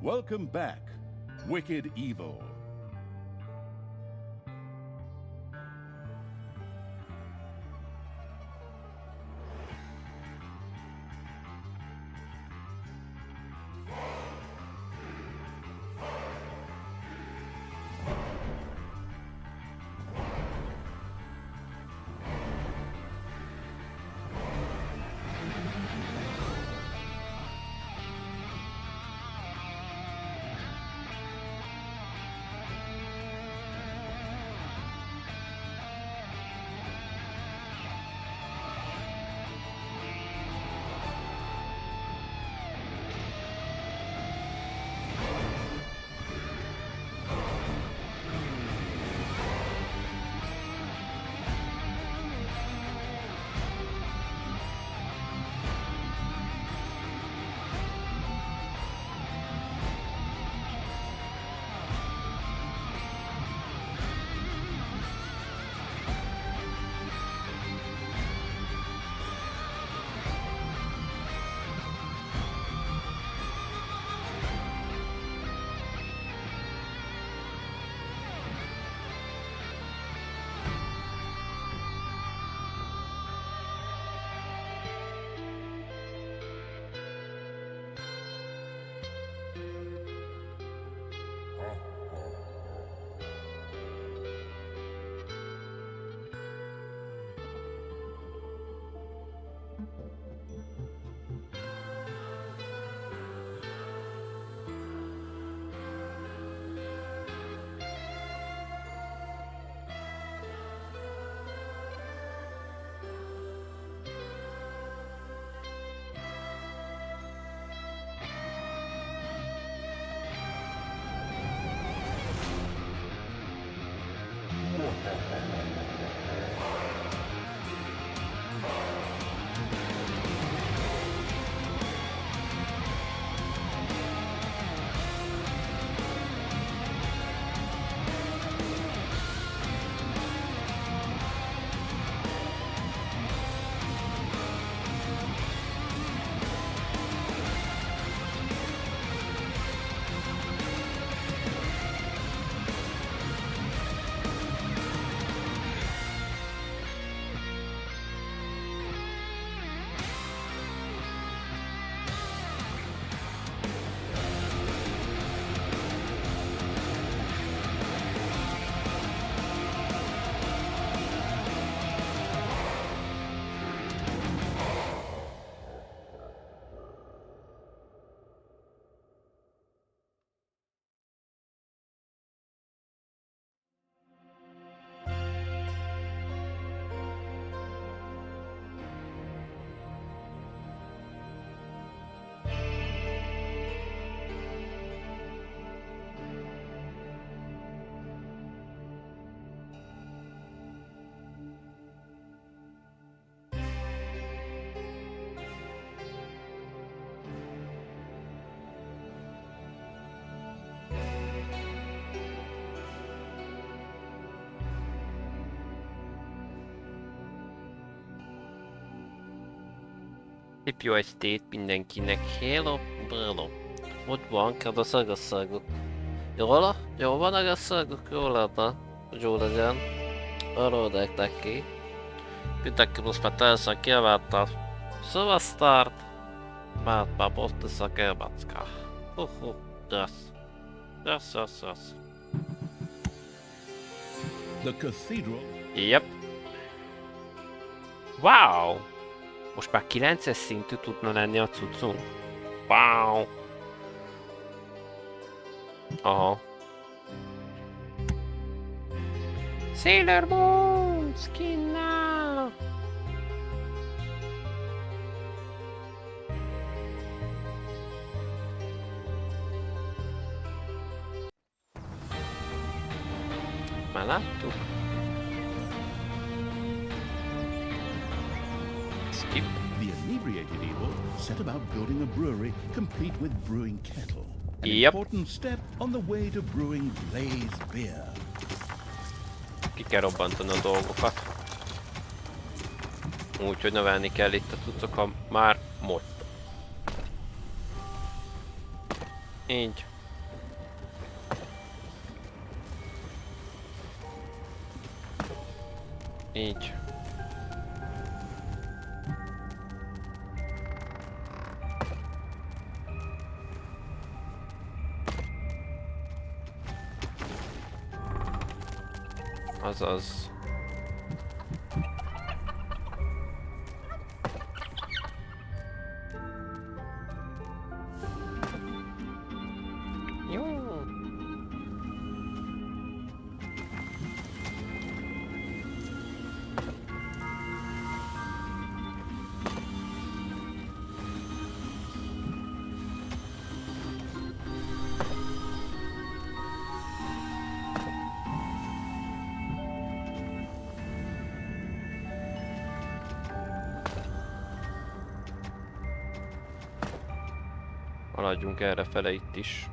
Welcome back, wicked evil. Szép jó estét mindenkinek, hello, hello. Hogy van, kedves agasszagok? Jól van agasszagok? Jól lenne, hogy jó legyen. Arról nektek ki. Mindenki most már teljesen kieválta. Szóval start. Már most lesz a gelbacka. Yes. Yes. The cathedral. Yep. Wow! Most már 9-es szintű tudna lenni a cuccunk. Wow! Aha. Sailor Moon! Skin now! Már láttuk? Skip. The inebriated evil set about building a brewery complete with brewing kettle. An important step on the way to brewing blaze beer. Ki kell robbantani a dolgokat. Úgyhogy növelni kell itt a cuccokat már most. Így. Így. Azaz. Jó. Haladjunk errefele itt is.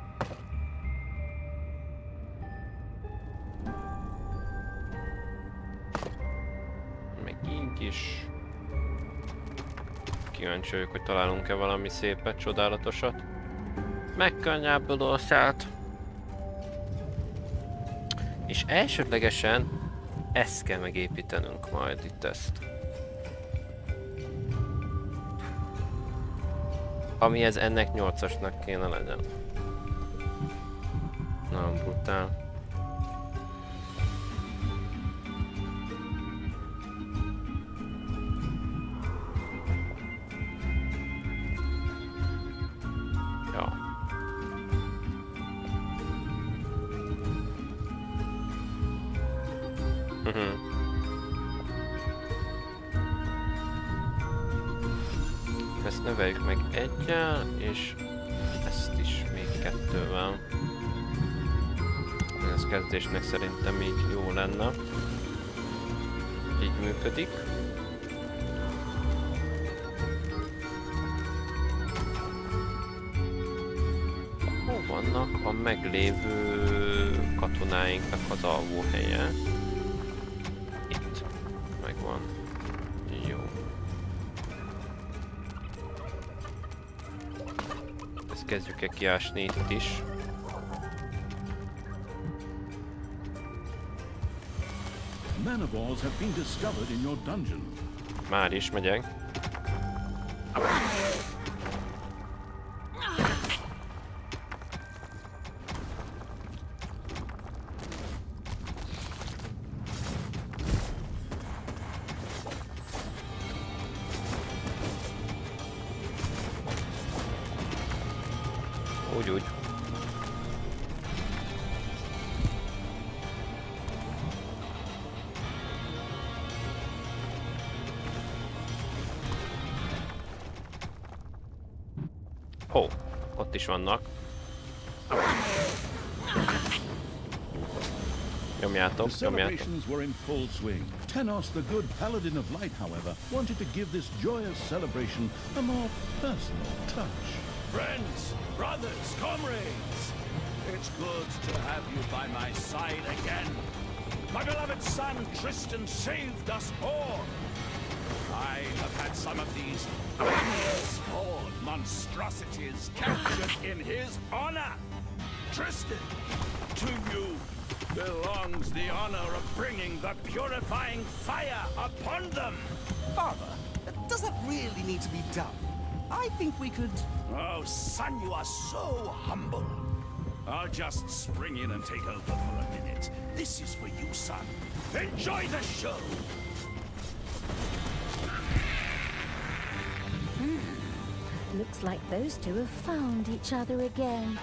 Megint is. Kíváncsi vagyok, hogy találunk-e valami szépet, csodálatosat. Megkönnyebbül orszát. És elsődlegesen ezt kell megépítenünk majd itt ezt. Amihez ennek 8-asnak kéne legyen. Nagyon brutál. Ja. Ezt növeljük meg 1-jel, és ezt is még 2-vel. Ez kezdésnek szerintem így jó lenne. Így működik. Hol vannak a meglévő katonáinknak az alvóhelye? Itt. Megvan. Jó. Ezt kezdjük-e kiásni itt is. Manifolds have been discovered in your dungeon. Már is megyek. Úgy. Ó, ott is vannak. Nyomjátok, The celebrations were in full swing. Tenos, the good paladin of light, however, wanted to give this joyous celebration a more personal touch. Friends, brothers, comrades, it's good to have you by my side again. My beloved son Tristan saved us all. I have had some of these sword monstrosities captured in his honor. Tristan, to you belongs the honor of bringing the purifying fire upon them. Father, does that really need to be done? I think we could... Oh, son, you are so humble. I'll just spring in and take over for a minute. This is for you, son. Enjoy the show! Looks like those two have found each other again.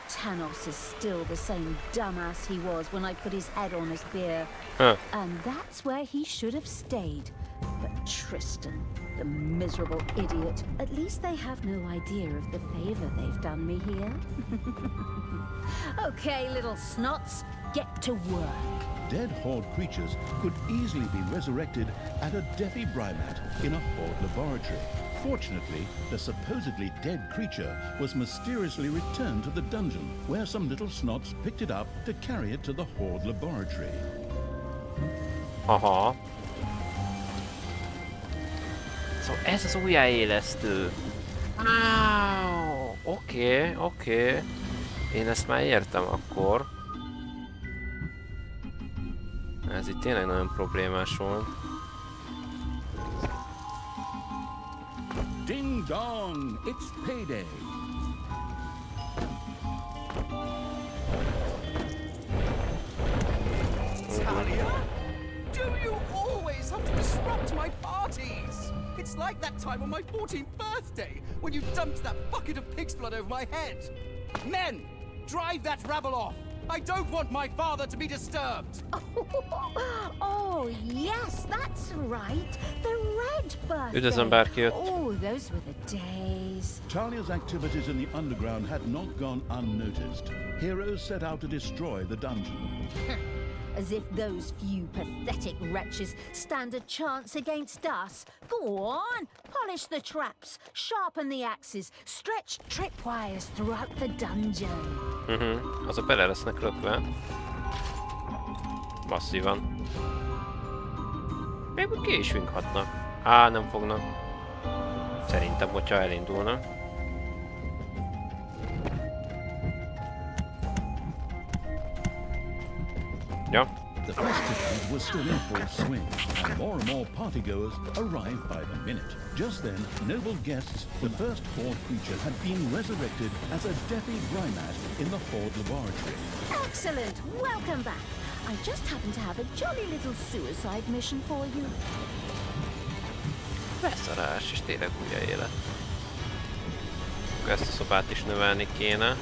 Tanos is still the same dumbass he was when I put his head on his spear. And that's where he should have stayed. But Tristan, the miserable idiot, at least they have no idea of the favor they've done me here. Okay, little snots, get to work. Dead Horde creatures could easily be resurrected at a defibrimat in a Horde laboratory. Fortunately, the supposedly dead creature was mysteriously returned to the dungeon, where some little snots picked it up to carry it to the Horde laboratory. Aha. Szóval ez az újjáélesztő. Oké. Én ezt már értem akkor. Ez itt tényleg nagyon problémás volt. Ding dong, it's payday. Talia? Do you always have to disrupt my parties? It's like that time on my 14th birthday when you dumped that bucket of pig's blood over my head. Men, drive that rabble off. I don't want my father to be disturbed. Oh, yes, that's right. The red birthday. Üdvözlöm, bárki jött. Oh, those were the days. Talia's activities in the underground had not gone unnoticed. Heroes set out to destroy the dungeon. As if those few pathetic wretches stand a chance against us. Go on, polish the traps, sharpen the axes, stretch tripwires throughout the dungeon. Azok bele lesznek lökve. Masszívan. Még úgy ki is vinkhatnak. Á, nem fognak. Szerintem, hogyha elindulnak. Ja. The festivities were still in full swing, and more partygoers arrived by the minute. Just then, noble guests, the first horde creature had been resurrected as a deathy Brymat in the horde laboratory. Excellent, welcome back. I just happen to have a jolly little suicide mission for you. Beszarás, és tényleg újraélet. Akkor ezt a szobát is növelni kéne.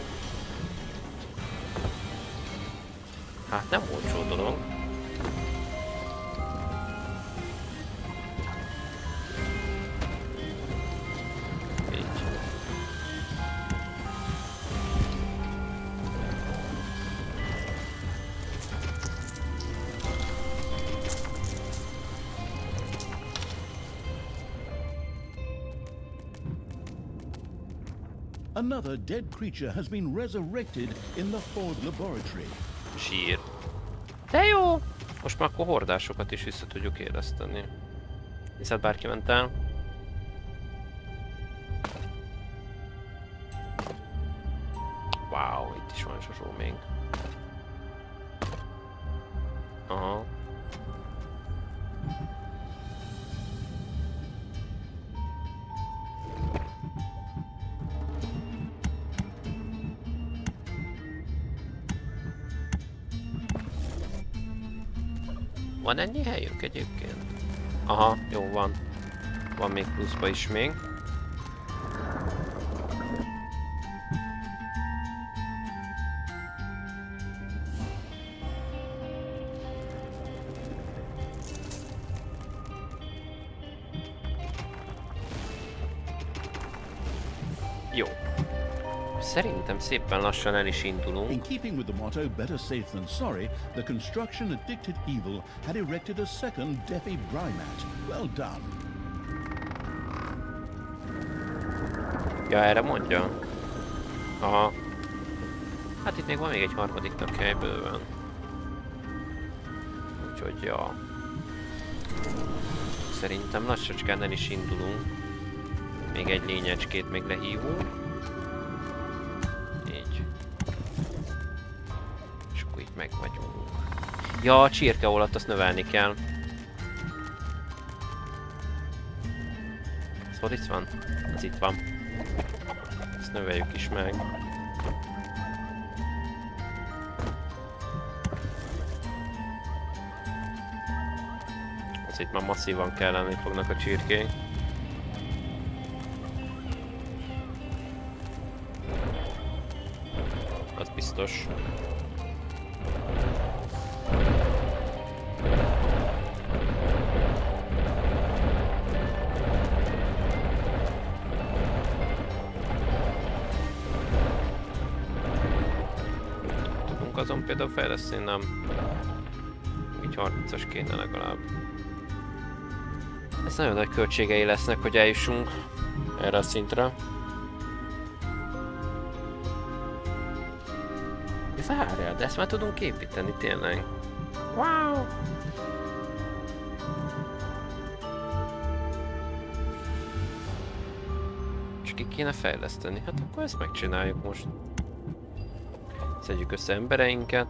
Hát nem olcsó dolog. Így. Another dead creature has been resurrected in the horde laboratory. Sír. De jó! Most már akkor hordásokat is vissza tudjuk éleszteni. Hiszen bárki ment el. Wow, itt is van sosó még. Aha. Van ennyi helyünk egyébként? Aha, jó van. Van még pluszba is még. Jó. Szerintem szépen lassan el is indulunk. In keeping with the motto better safe than sorry, the construction addicted evil had erected a second deathy Brymat. Well done. Ja, erre mondja? Aha. Hát itt még van még egy harmadiknak hely bőven. Úgyhogy ja. Szerintem lassacskán el is indulunk. Még egy lényecskét még lehívunk. Így. És akkor itt meg vagyunk. Ja, a csirkeolat azt növelni kell. Ez hol itt van? Ez itt van. Ezt növeljük is meg. Ez itt már masszívan kelleni fognak a csirkék. Az biztos. Tudunk azon például fejleszteni, nem? Így 30-as kéne legalább. Ez nagyon nagy költségei lesznek, hogy eljussunk erre a szintre. Várjál, de ezt már tudunk építeni tényleg. Wow! És ki kéne fejleszteni? Hát akkor ezt megcsináljuk most. Szedjük össze embereinket.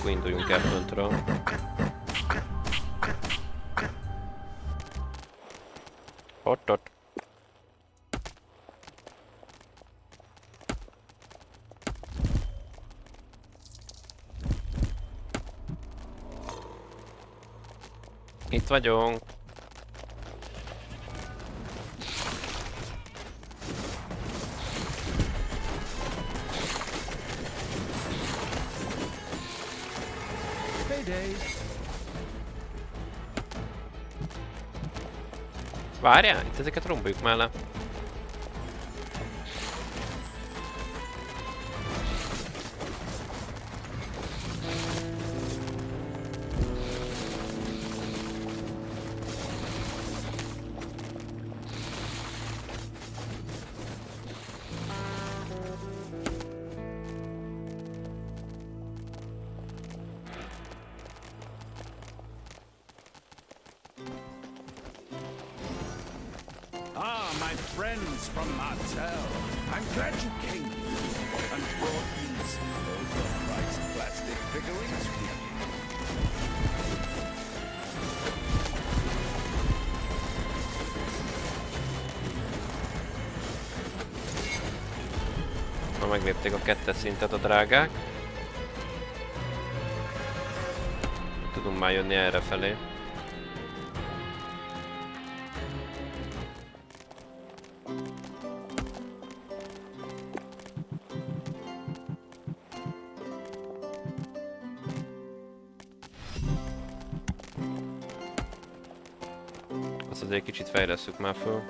akkor induljunk el föntről. Ott. Itt vagyunk. Várjál, itt ezeket romboljuk már le. Friends from Martel, I'm glad you came and brought these overpriced plastic figurines with you. Na, meglépték a 2-es szintet a drágák. Tudunk már jönni errefelé. Azért kicsit fejlesszük már föl.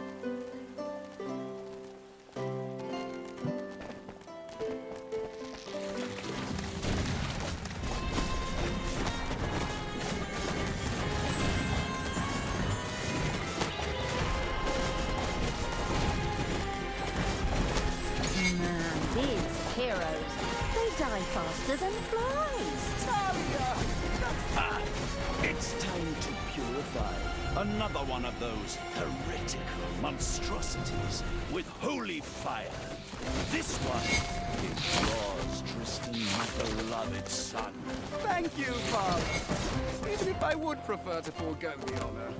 Faster than flies. Talia! Ah, it's time to purify another one of those heretical monstrosities with holy fire. This one is yours, Tristan, my beloved son. Thank you, Father. Even if I would prefer to forego the honor.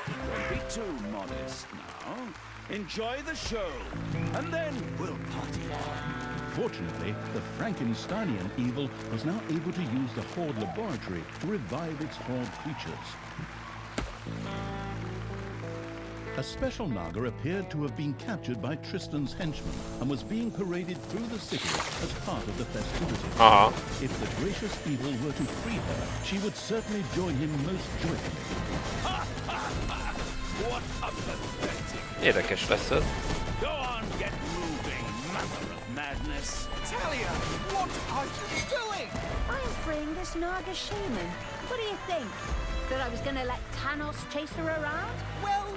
Don't be too modest now. Enjoy the show, and then we'll party on. Fortunately, the Frankensteinian evil was now able to use the Horde laboratory to revive its Horde creatures. A special Naga appeared to have been captured by Tristan's henchmen and was being paraded through the city as part of the festivities. If the gracious evil were to free her, she would certainly join him most joyfully. What a pathetic... Érdekes lesz ez. Go on, get moving, mother of madness. Talia, what are you doing? I'm freeing this Naga shaman. What do you think? That I was gonna let Thanos chase her around? Well,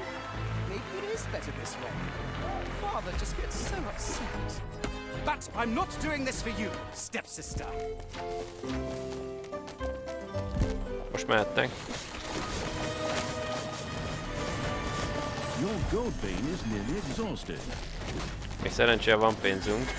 maybe it is better this way. Father just gets so upset. But I'm not doing this for you, stepsister. Most mehetnek. Your gold vein is nearly exhausted. Még szerencsére van pénzünk.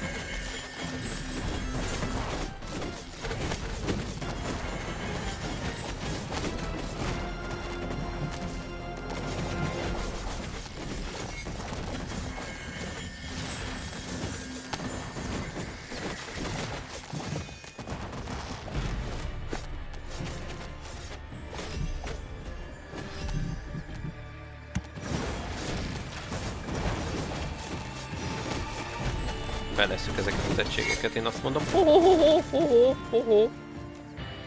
Belesszük ezeket az egységeket, én azt mondom.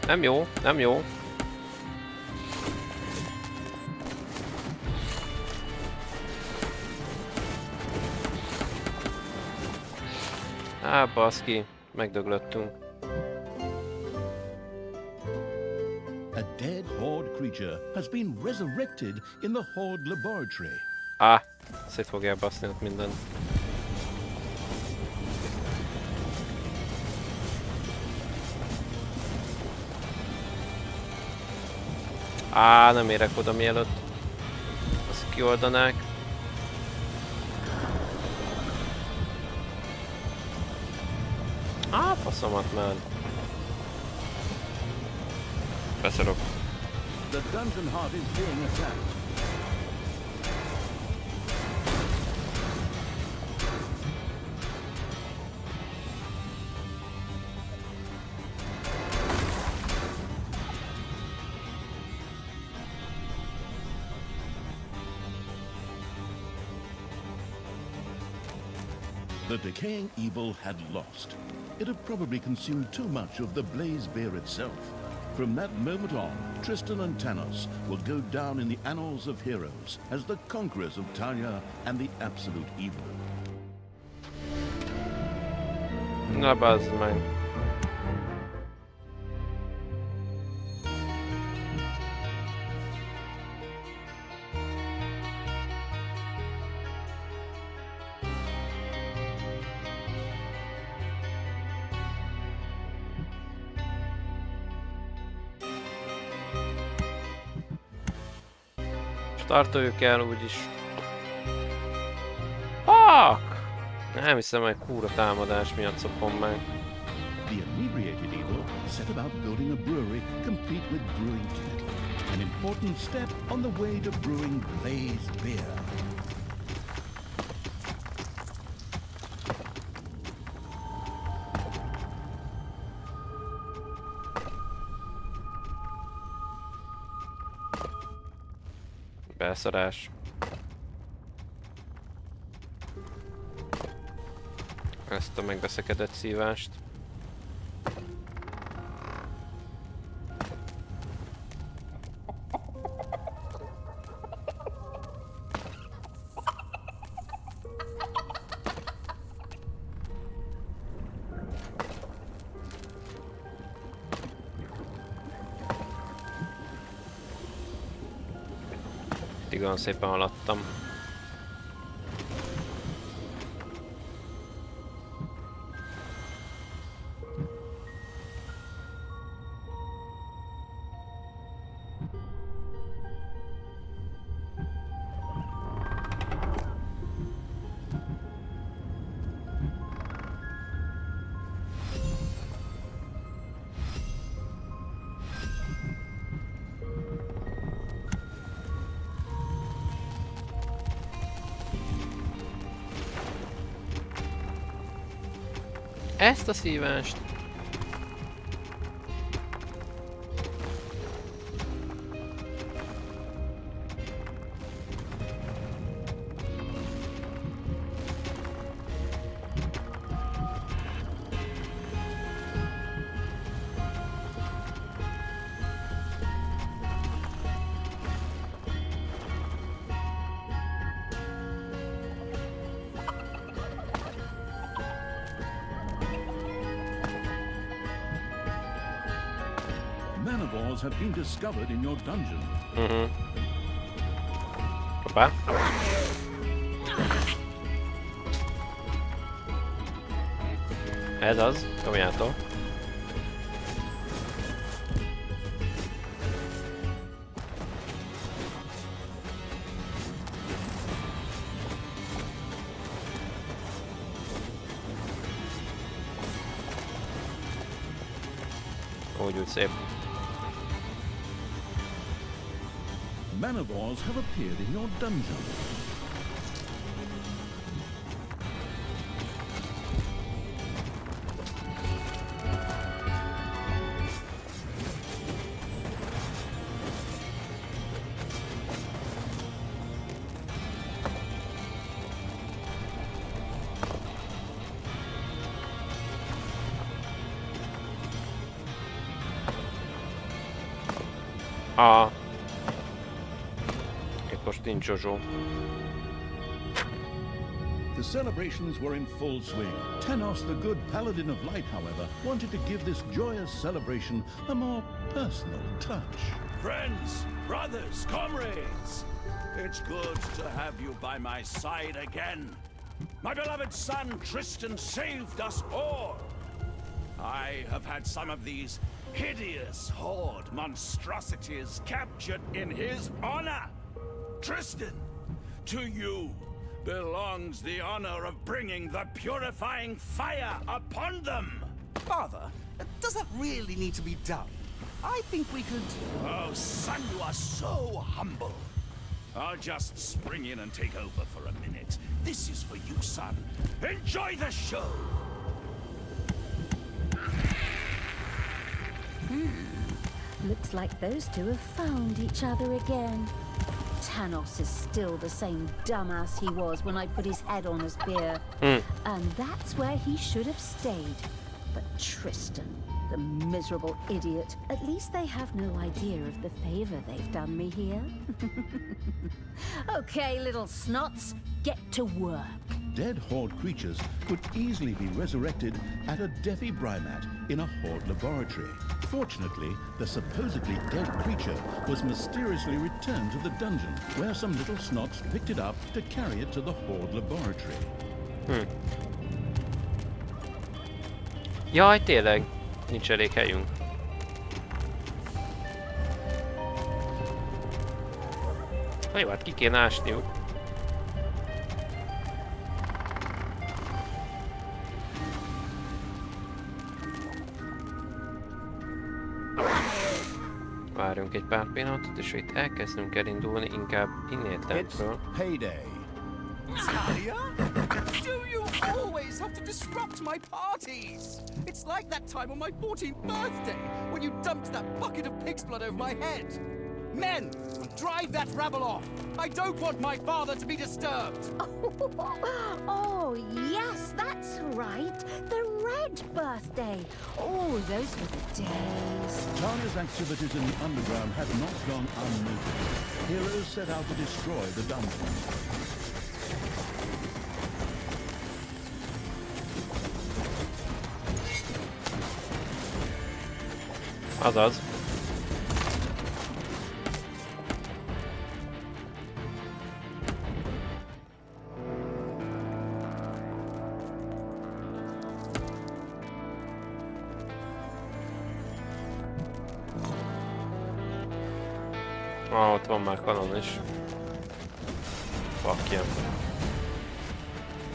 Nem jó, nem jó. Á, baszki, megdöglöttünk. A dead Horde creature has been resurrected in the Horde laboratory. Á, szét fogják baszni ott mindent. Á, nem érek oda mielőtt azt kioldanák. Á, faszomat már. Beszarok. The dungeon heart is being attacked. The decaying evil had lost. It had probably consumed too much of the blaze beer itself. From that moment on, Tristan and Tanos will go down in the annals of heroes as the conquerors of Talia and the absolute evil. Na bazd meg. Startoljuk el úgyis. Fuck! Nem hiszem, hogy kúra támadás miatt szopom meg. The inebriated evil set about building a brewery complete with brewing kettle, an important step on the way to brewing blaze beer. Belszarás. Ezt a megbeszekedett szívást. Igen, szépen haladtam. Ezt a szívást. Manivores have been discovered in your dungeon. Hoppá. Ez az, komjától. Úgy szép. Manivores have appeared in your dungeon. Itt most nincs Jojo. The celebrations were in full swing. Tanos, the good paladin of light, however, wanted to give this joyous celebration a more personal touch. Friends, brothers, comrades, it's good to have you by my side again. My beloved son Tristan saved us all. I have had some of these hideous horde monstrosities captured in his honor. Tristan, to you belongs the honor of bringing the purifying fire upon them. Father, does that really need to be done? I think we could... Oh, son, you are so humble. I'll just spring in and take over for a minute. This is for you, son. Enjoy the show! Looks like those two have found each other again. Tanos is still the same dumbass he was when I put his head on a spear. And that's where he should have stayed. But Tristan, the miserable idiot, at least they have no idea of the favor they've done me here. Okay, little snots, get to work. Dead Horde creatures could easily be resurrected at a defibrimat in a Horde laboratory. Fortunately, the supposedly dead creature was mysteriously returned to the dungeon, where some little snots picked it up to carry it to the Horde laboratory. Jaj, tényleg, nincs elég helyünk. Na jó, hát ki kéne ásniuk. Várjunk egy pár pillanatot, és itt elkezdünk elindulni, inkább innétlenről. Payday. Talia? Do you always have to disrupt my parties? It's like that time on my 14th birthday, when you dumped that bucket of pig's blood over my head. Men, drive that rabble off. I don't want my father to be disturbed. Oh, yes, that's right. The red birthday. Oh, those were the days. Talia's activities in the underground had not gone unnoticed. Heroes set out to destroy the dungeon. Azaz. Ott van már kanon is. Fuck yeah.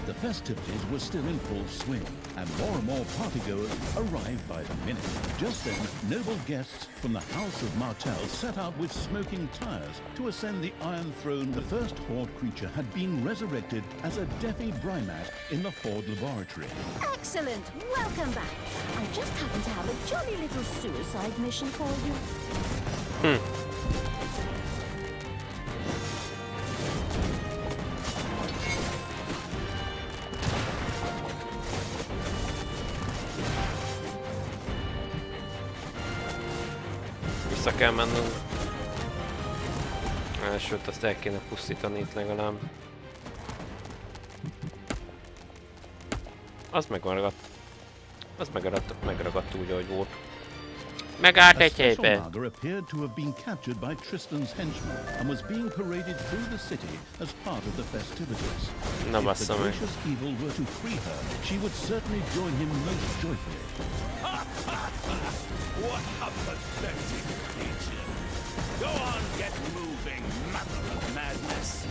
The festivities were still in full swing, and more partygoers arrived by the minute. Just then, noble guests from the House of Martell set out with smoking tires to ascend the Iron Throne. The first Horde creature had been resurrected as a defibrimat in the Horde laboratory. Excellent. Welcome back. I just happen to have a jolly little suicide mission for you. Vissza kell mennünk. Sőt, azt el kéne pusztítani itt legalább. Az megragadt. Az megragadt úgy, ahogy volt. Megállt egy helybe. Naga appeared to have been captured by Tristan's henchmen and was being paraded through the city as part of the festivities. If the gracious evil were to free her, she would certainly join him most joyfully. What a pathetic creature! Go on, get moving, mother of madness!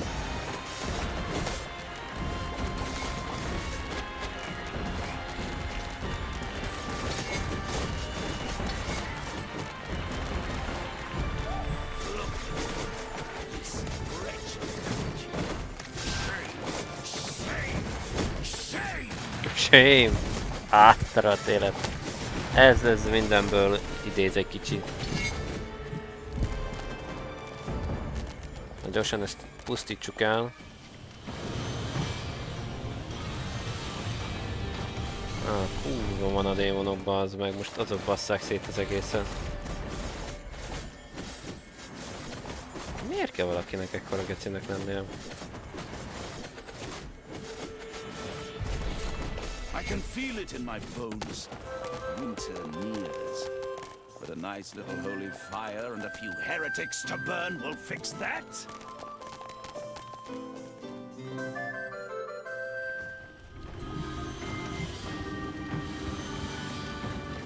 Shame! Áttaradt élet. Ez mindenből idéz egy kicsit. Na, gyorsan ezt pusztítsuk el. Kurva van a démonokban, az meg most azok basszák szét az egészet. Miért kell valakinek ekkora gecinek lennie? I can feel it in my bones. Winter nears. But a nice little holy fire and a few heretics to burn will fix that.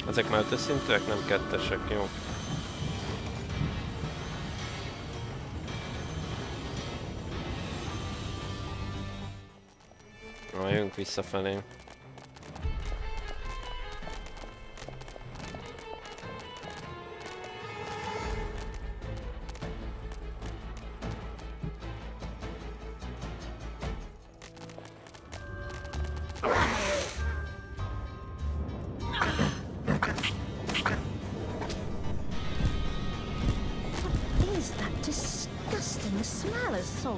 Ezek már 5-ös szintűek, nem 2-esek, jó. Na, jönk visszafelé.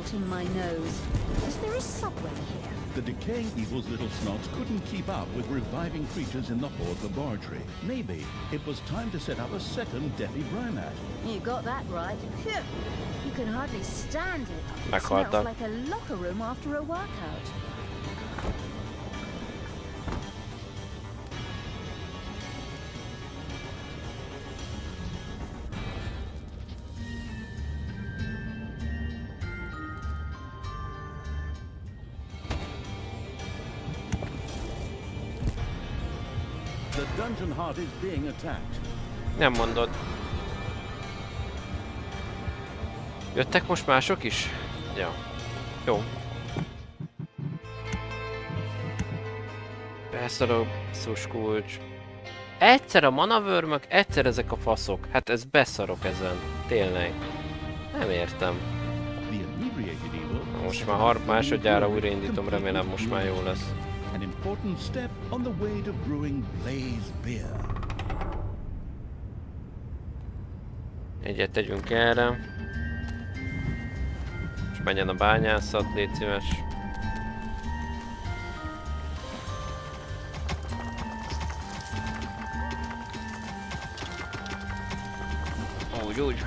snot in my nose. Is there a subway here? The decaying evil's little snots couldn't keep up with reviving creatures in the Horde laboratory. Maybe it was time to set up a second Defi Brymat. You got that right. Phew. You can hardly stand it. It Meghaltam. smells like a locker room after a workout. The dungeon heart is being attacked. Nem mondod. Jöttek most mások is? Ja. Jó. Beszarok, kulcs. Egyszer a manavörmök, egyszer ezek a faszok. Hát ez beszarok ezen. Tényleg. Nem értem. The inebriated evil. Most már másodjára újraindítom, remélem most már jó lesz. An important step on the way to brewing Blaze beer. Egyet tegyünk erre. És menjen a bányászat, légy szíves. Úgy.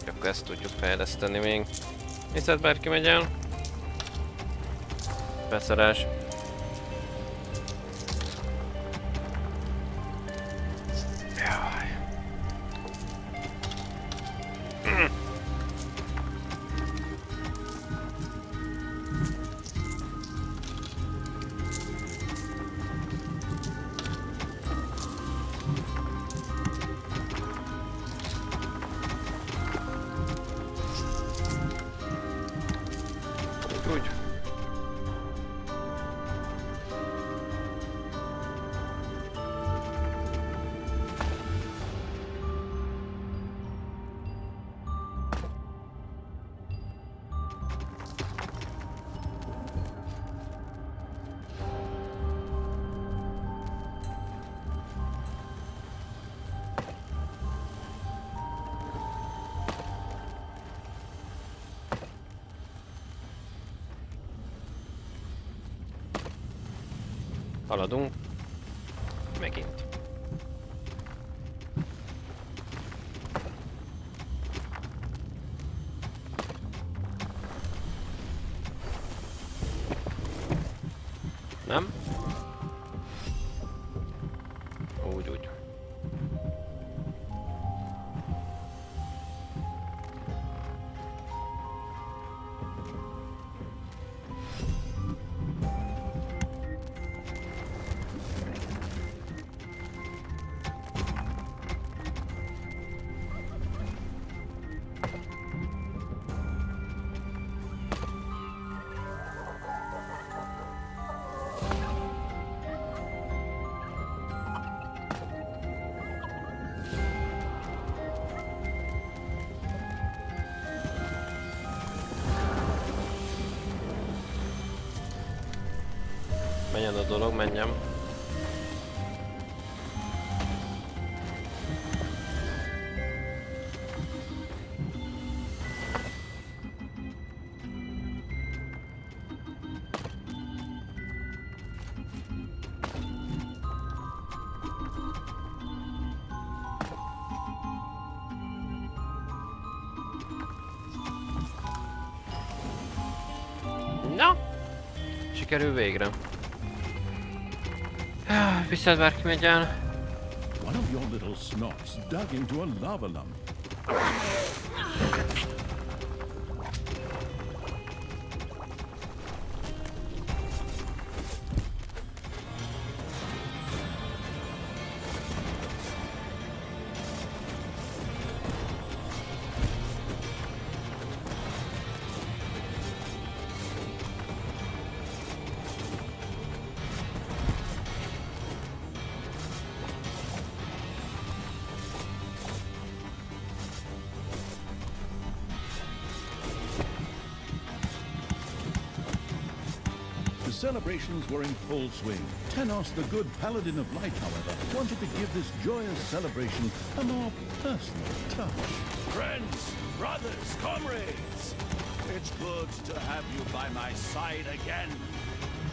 Akkor ezt tudjuk fejleszteni még. Viszont bárki megy el. Beszerás. Jaj. Úgy. Haladunk. Megint. Nem? Úgy. Menjen a dolog, menjem. Na! Sikerül végre. Viszont bárki megy el. One of your little snots dug into a lava lump. celebrations were in full swing. Tanos, the good paladin of light, however, wanted to give this joyous celebration a more personal touch. Friends, brothers, comrades, it's good to have you by my side again.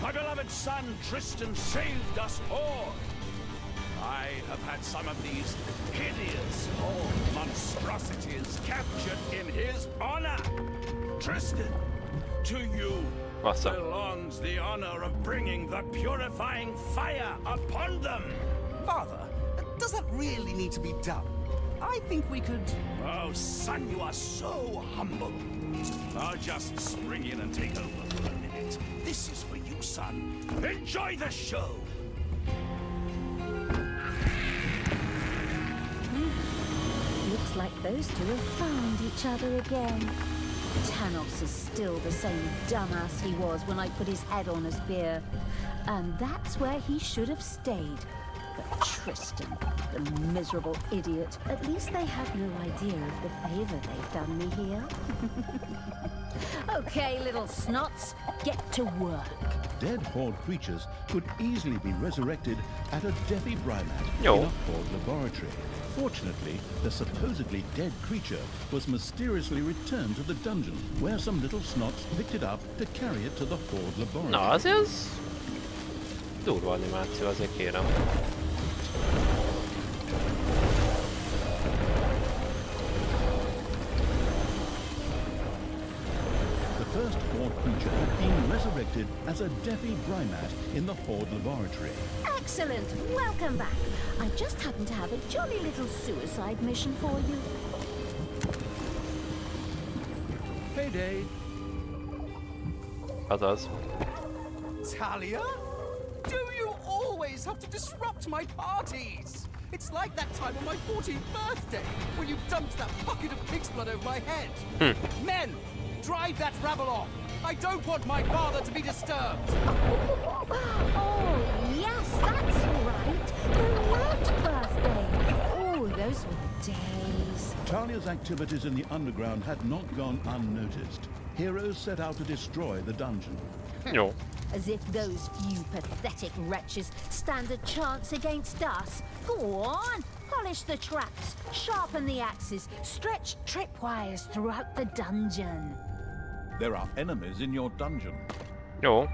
My beloved son Tristan saved us all. I have had some of these hideous old monstrosities captured in his honor. Tristan, to you Awesome. belongs the honor of bringing the purifying fire upon them. Father, does that really need to be done? I think we could... Oh, son, you are so humble. I'll just spring in and take over for a minute. This is for you, son. Enjoy the show. Looks like those two have found each other again. Tanos is still the same dumbass he was when I put his head on a spear. And that's where he should have stayed. But Tristan, the miserable idiot, at least they have no idea of the favor they've done me here. Okay, little snots, get to work. Dead horde creatures could easily be resurrected at a defibrimat No. in a horde laboratory. Fortunately, the supposedly dead creature was mysteriously returned to the dungeon, where some little snots picked it up to carry it to the horde laboratory. Na, azért az... durva animáció, azért kérem. The first horde creature had been resurrected as a defibrimat in the horde laboratory. Excellent, welcome back. I just happen to have a jolly little suicide mission for you. Payday! Azaz. Talia? Do you always have to disrupt my parties? It's like that time on my 14th birthday, when you dumped that bucket of pig's blood over my head. Men, drive that rabble off. I don't want my father to be disturbed. Oh, yes, that's right. The red birthday. Oh, those were the days. Talia's activities in the underground had not gone unnoticed. Heroes set out to destroy the dungeon. Jó. As if those few pathetic wretches stand a chance against us. Go on, polish the traps, sharpen the axes, stretch tripwires throughout the dungeon. There are enemies in your dungeon. Jó.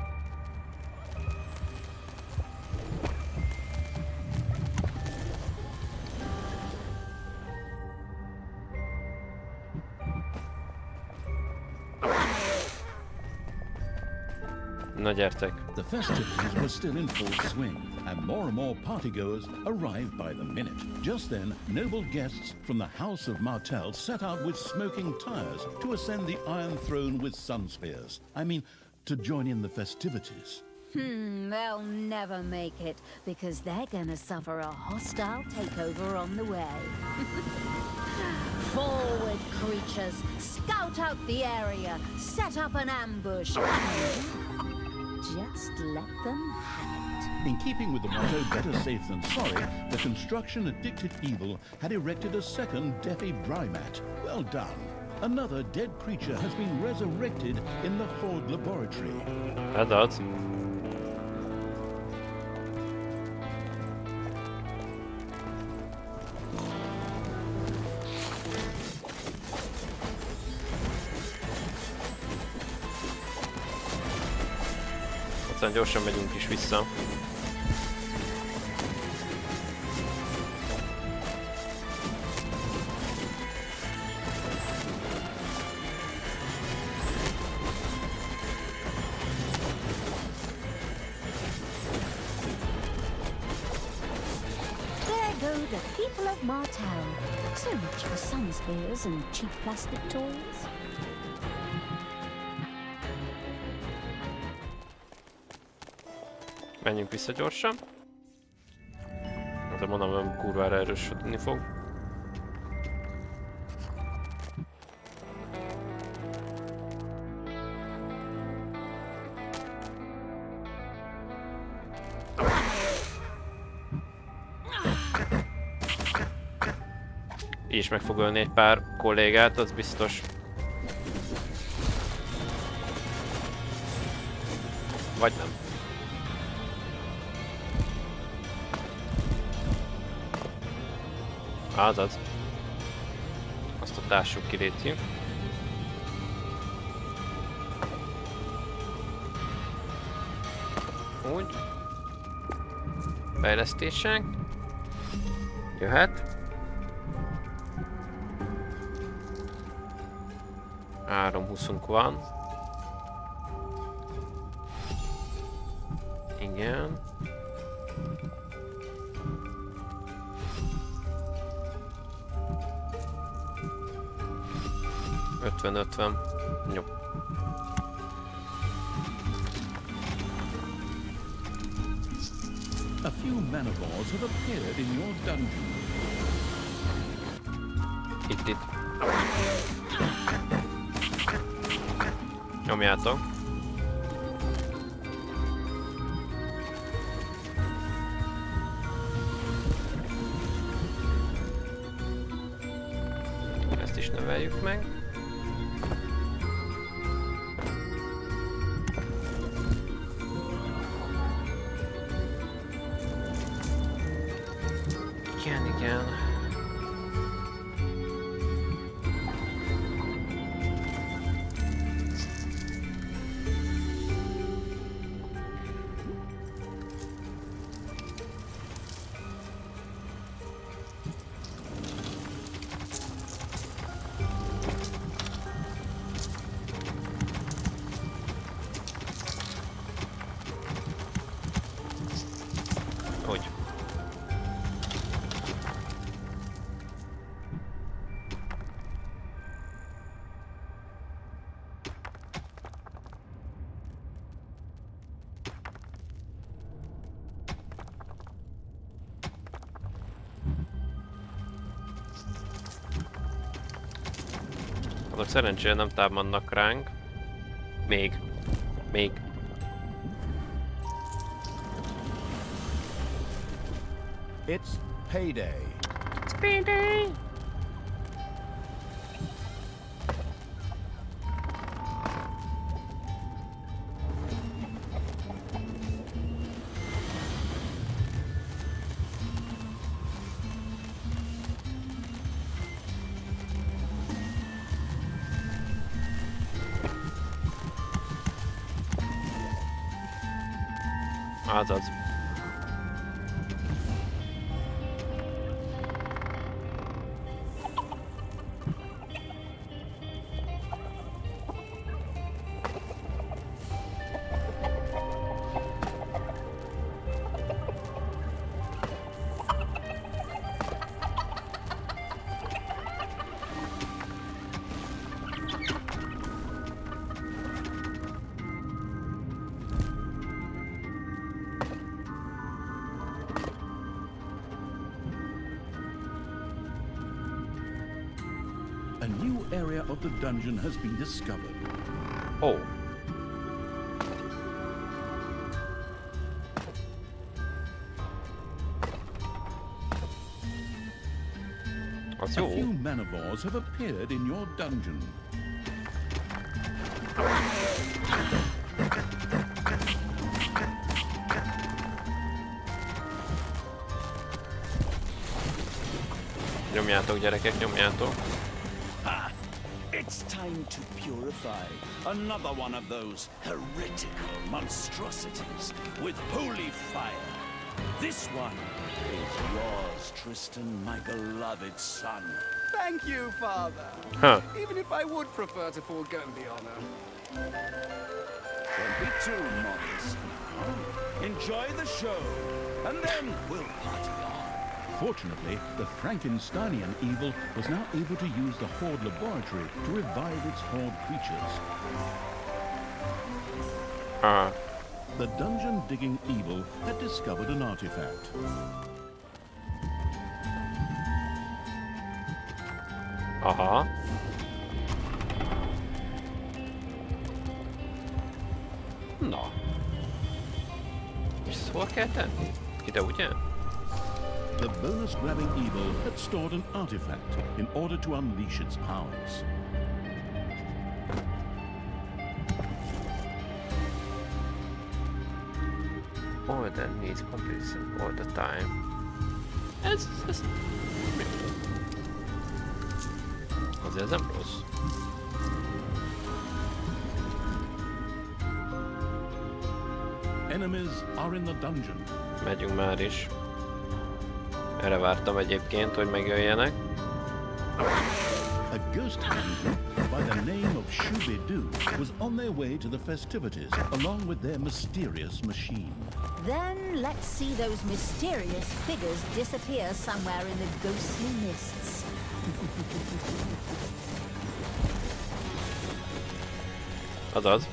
Na gyertek. The festivities were still in full swing, and more partygoers arrived by the minute. Just then, noble guests from the House of Martell set out with smoking tires to ascend the Iron Throne with sun spears. I mean, to join in the festivities. They'll never make it, because they're gonna suffer a hostile takeover on the way. Forward, creatures! Scout out the area! Set up an ambush! Just let them have In keeping with the motto, better safe than sorry, the construction-addicted evil had erected a second defibrimat. Well done. Another dead creature has been resurrected in the Horde laboratory. Ez az. Aztán gyorsan megyünk is vissza. The people of Martell. So much for sun spears and cheap plastic toys. Menjünk vissza gyorsan. De mondom, hogy kurvára erősödni fog. És meg fog ölni egy pár kollégát, az biztos. Vagy nem. Azaz. Azt a társuk kilétjük. Úgy. Fejlesztések. Jöhet. 3-20-unk van. Igen. Ötven. Jó. A few manivores have appeared in your dungeon. Itt. Nyomjátok. Ezt is növeljük meg. Igen. Hogy? Azok szerencsére nem támadnak ránk. Még. It's payday. Azaz. A new area of the dungeon has been discovered. Oh. Az A jó. few manivores have appeared in your dungeon. Nyomjátok, gyerekek, nyomjátok. Ah, it's time to purify another one of those heretical monstrosities with holy fire. This one is yours, Tristan, my beloved son. Thank you, Father. Huh. Even if I would prefer to forego the honor. Don't be too modest now. Enjoy the show, and then we'll party on. Fortunately, the Frankensteinian evil was now able to use the Horde laboratory to revive its Horde creatures. The dungeon-digging evil had discovered an artifact. Aha. Na. És hol kell tenni? Ide, ugye? The bonus-grabbing evil had stored an artifact in order to unleash its powers. order needs completion all the time. Ez azért nem rossz. Enemies are in the dungeon. Megyünk már is. Erre vártam egyébként, hogy megjöjjenek. A ghost hunter by the name of Shooby-Doo was on their way to the festivities along with their mysterious machine. Then let's see those mysterious figures disappear somewhere in the ghostly mists. Azaz.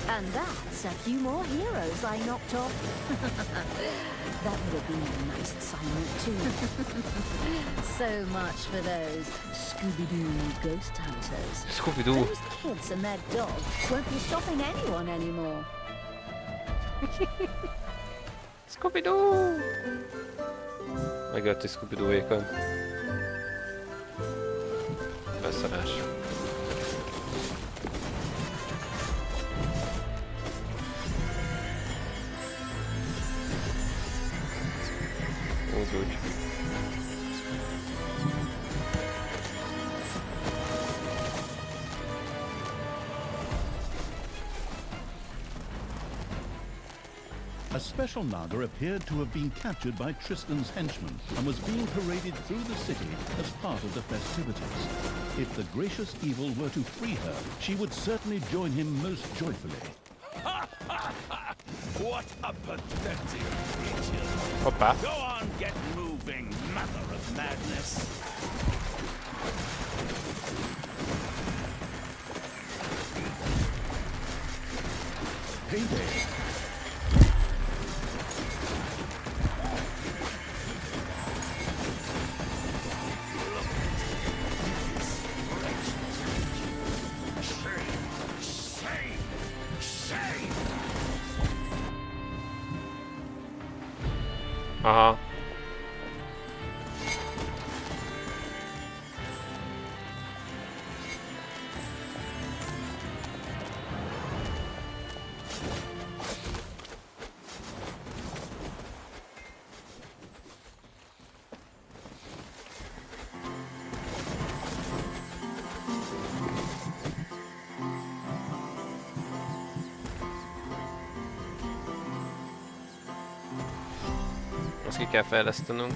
And that's a few more heroes I knocked off. That would have been a nice assignment too. So much for those Scooby-Doo ghost hunters. Scooby-Doo. Those kids and their dog won't be stopping anyone anymore. Scooby-Doo! Megölti Scooby-Doo-ékat. Beszarás. Úgy. A special Naga appeared to have been captured by Tristan's henchmen and was being paraded through the city as part of the festivities. If the gracious evil were to free her, she would certainly join him most joyfully. What a pathetic creature. Hoppá. Go on, get moving, mother of madness. Hey there. Aha. Azt ki kell fejlesztenünk.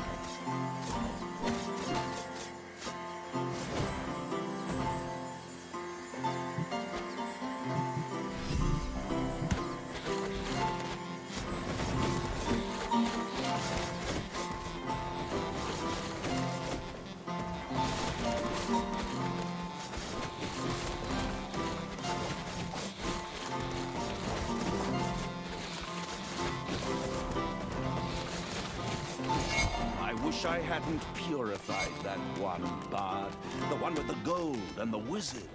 I hadn't purified that one bard, the one with the gold and the wizard.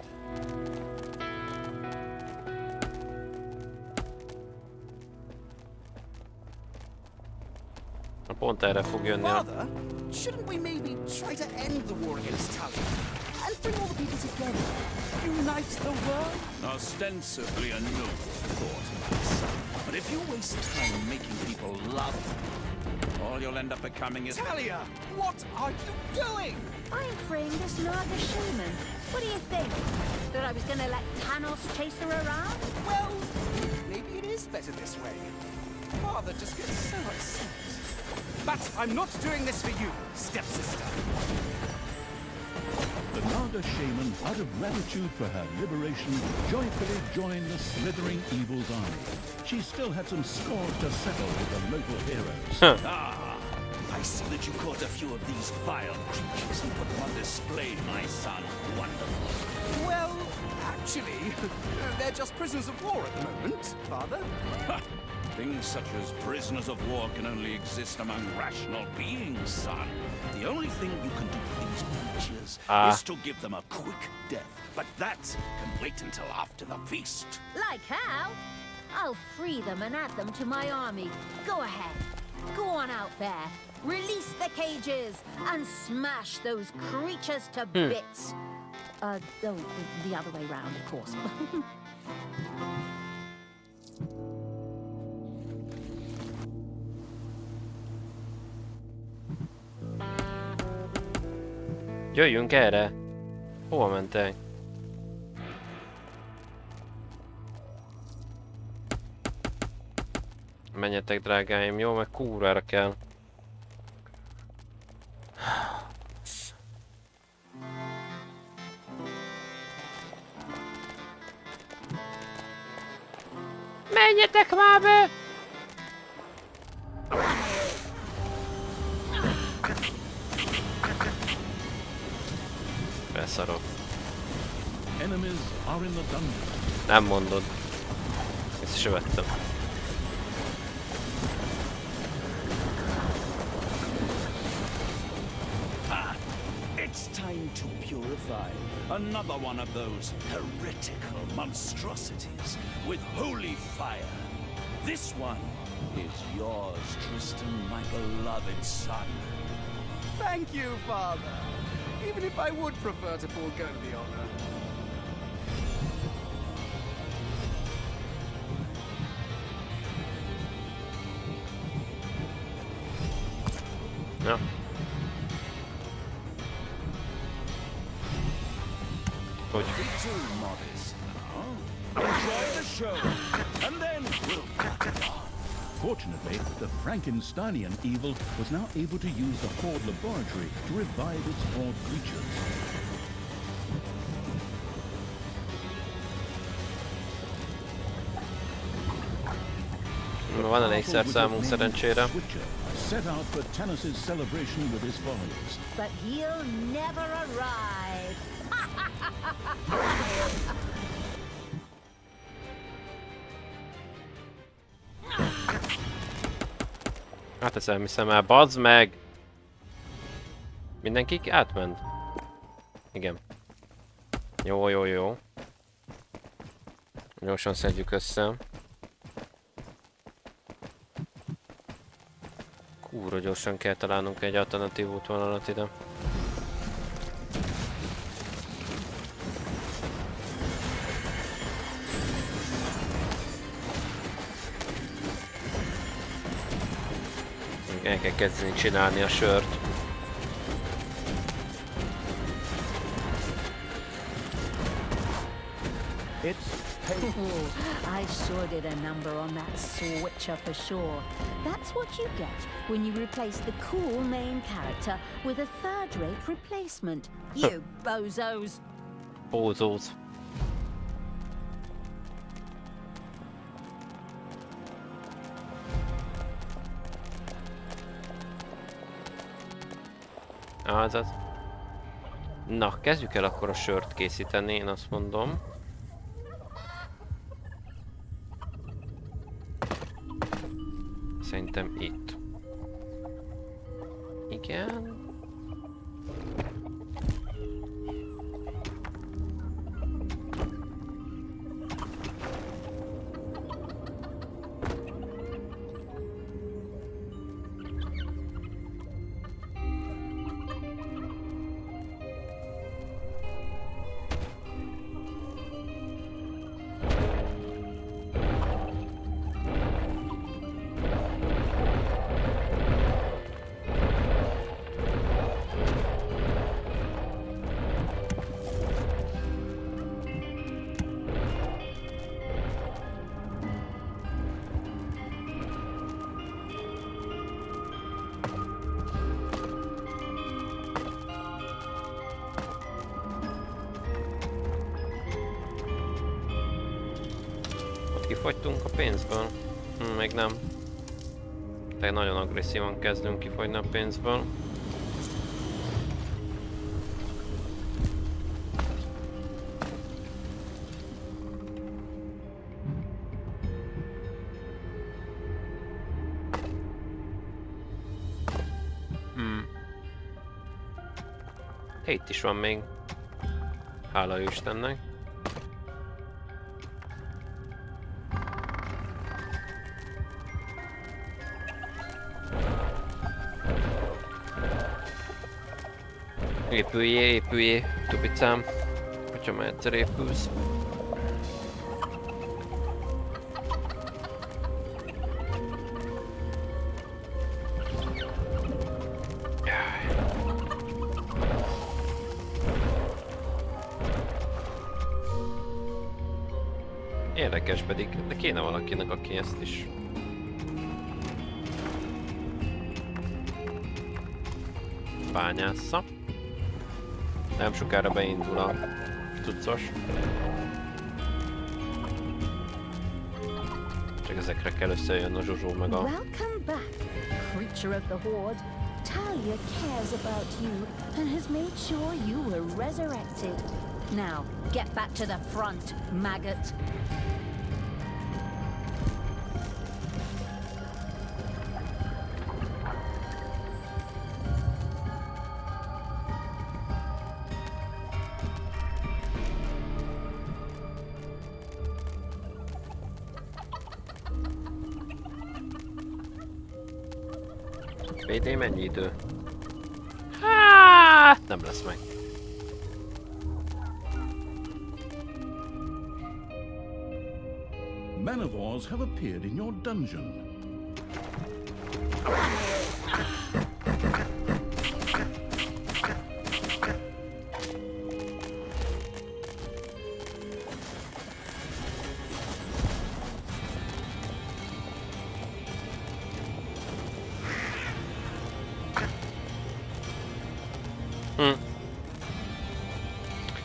Pont erre fog jönni. Father, shouldn't we maybe try to end the war against Talia and bring all the people together? Unite the world? Ostensibly a noble thought, my son. But if you waste time making people love, all you'll end up becoming is... Talia, what are you doing? I'm freeing this Naga shaman. What do you think? Thought I was gonna let Thanos chase her around? Well, maybe it is better this way. Father just gets so upset. But I'm not doing this for you, stepsister. The Naga shaman, out of gratitude for her liberation, joyfully joined the slithering evil's army. She still had some scores to settle with the local heroes. Ah, I see that you caught a few of these vile creatures and put them on display, my son. Wonderful. Well, Actually, they're just prisoners of war at the moment, Father. Things such as prisoners of war can only exist among rational beings, son. The only thing you can do for these creatures is to give them a quick death. But that can wait until after the feast. Like how? I'll free them and add them to my army. Go ahead. Go on out there. Release the cages and smash those creatures to bits. The other way round, of course. Jöjjünk erre! Hova mentek? Menjetek, drágáim, jó? Meg kurvára kell. Menjetek már be! Beszarok. Enemies are in the dungeon. Nem mondod. Ezt is vettem. It's time to purify another one of those heretical monstrosities with holy fire. This one is yours, Tristan, my beloved son. Thank you, Father. Even if I would prefer to forego the honor. Ja. Hogy? Be too modest now. Enjoy the show, and then we'll crack it on. Fortunately, the Frankensteinian evil was now able to use the Horde laboratory to revive its Horde creatures. Van elég szerszámunk szerencsére. Set out for Tanis's celebration with his followers. But he'll never arrive. Hát ezt elhiszem el, bazd meg! Mindenki átment? Igen. Jó, jó, jó. Gyorsan szedjük össze. Kurva gyorsan kell találnunk egy alternatív útvonalat ide. El kell kezdeni csinálni a sört. I sure did a number on that switcher for sure. That's what you get when you replace the cool main character with a third-rate replacement. You bozos! Bozos. Azaz. Na, kezdjük el akkor a sört készíteni, én azt mondom. Szerintem itt. Igen. Kifogytunk a pénzből? Még nem. De nagyon agresszívan kezdünk kifogyni a pénzből. Itt is van még. Hála Istennek. Épüljé, tubicám. Hogyha már egyszer épülsz. Érdekes pedig, de kéne valakinek, aki ezt is... bányásza. Nem sokára beindul a cuccos. Csak ezekre kell összejön a Zsuzsó meg a... Welcome back, creature of the horde. Talia cares about you and has made sure you were resurrected. Now, get back to the front, maggot. PD mennyi idő? Hát nem lesz meg. Manivores have appeared in your dungeon.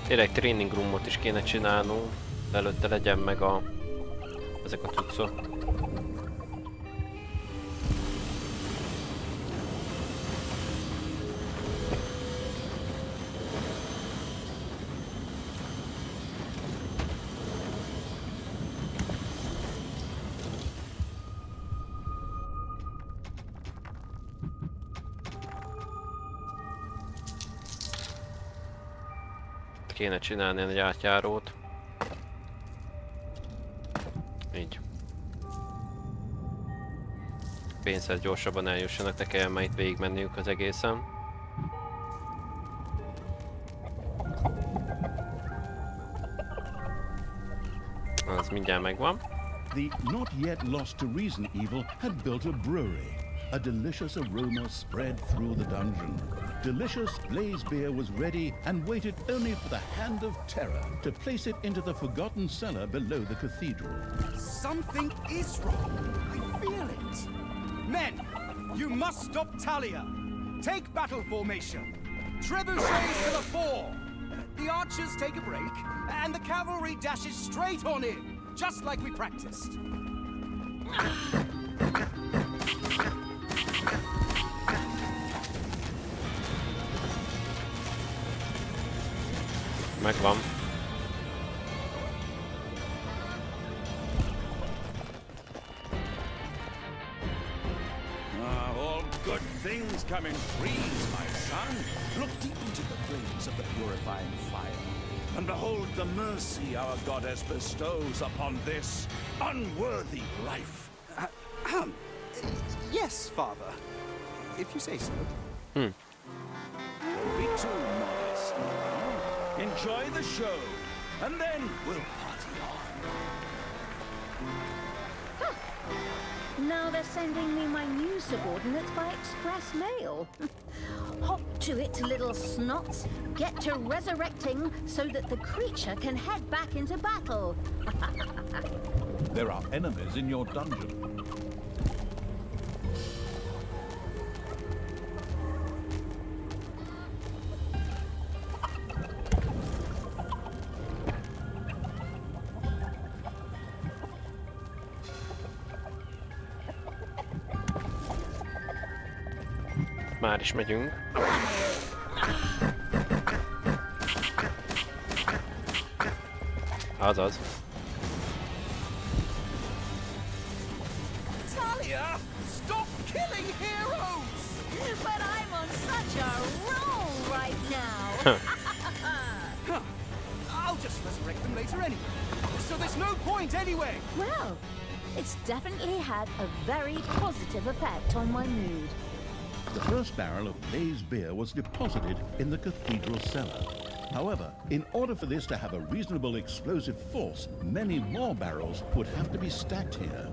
Tényleg training roomot is kéne csinálnunk, előtte legyen meg ezek a cuccok. Kéne csinálni egy átjárót. Így. Pénzhez gyorsabban eljussanak, ne kelljen már itt végigmenniük az egészen. Az mindjárt megvan. The not yet lost to reason evil had built a brewery. A delicious aroma spread through the dungeon. Delicious blaze beer was ready and waited only for the hand of terror to place it into the forgotten cellar below the cathedral. Something is wrong. I feel it. Men, you must stop Talia. Take battle formation. Trebuchets to the fore. The archers take a break, and the cavalry dashes straight on in, just like we practiced. Megvan. All good things come in threes, my son. Look deep into the flames of the purifying fire, and behold the mercy our goddess bestows upon this unworthy life. Yes, father. If you say so. Don't be too modest. Enjoy the show, and then we'll party on. Now they're sending me my new subordinates by express mail. Hop to it, little snots. Get to resurrecting so that the creature can head back into battle. There are enemies in your dungeon. Már is megyünk. Azaz. Talia, stop killing heroes! But I'm on such a roll right now. I'll just resurrect them later anyway. So there's no point anyway. Well, it's definitely had a very positive effect on my mood. The first barrel of Lay's beer was deposited in the cathedral cellar. However, in order for this to have a reasonable explosive force, many more barrels would have to be stacked here.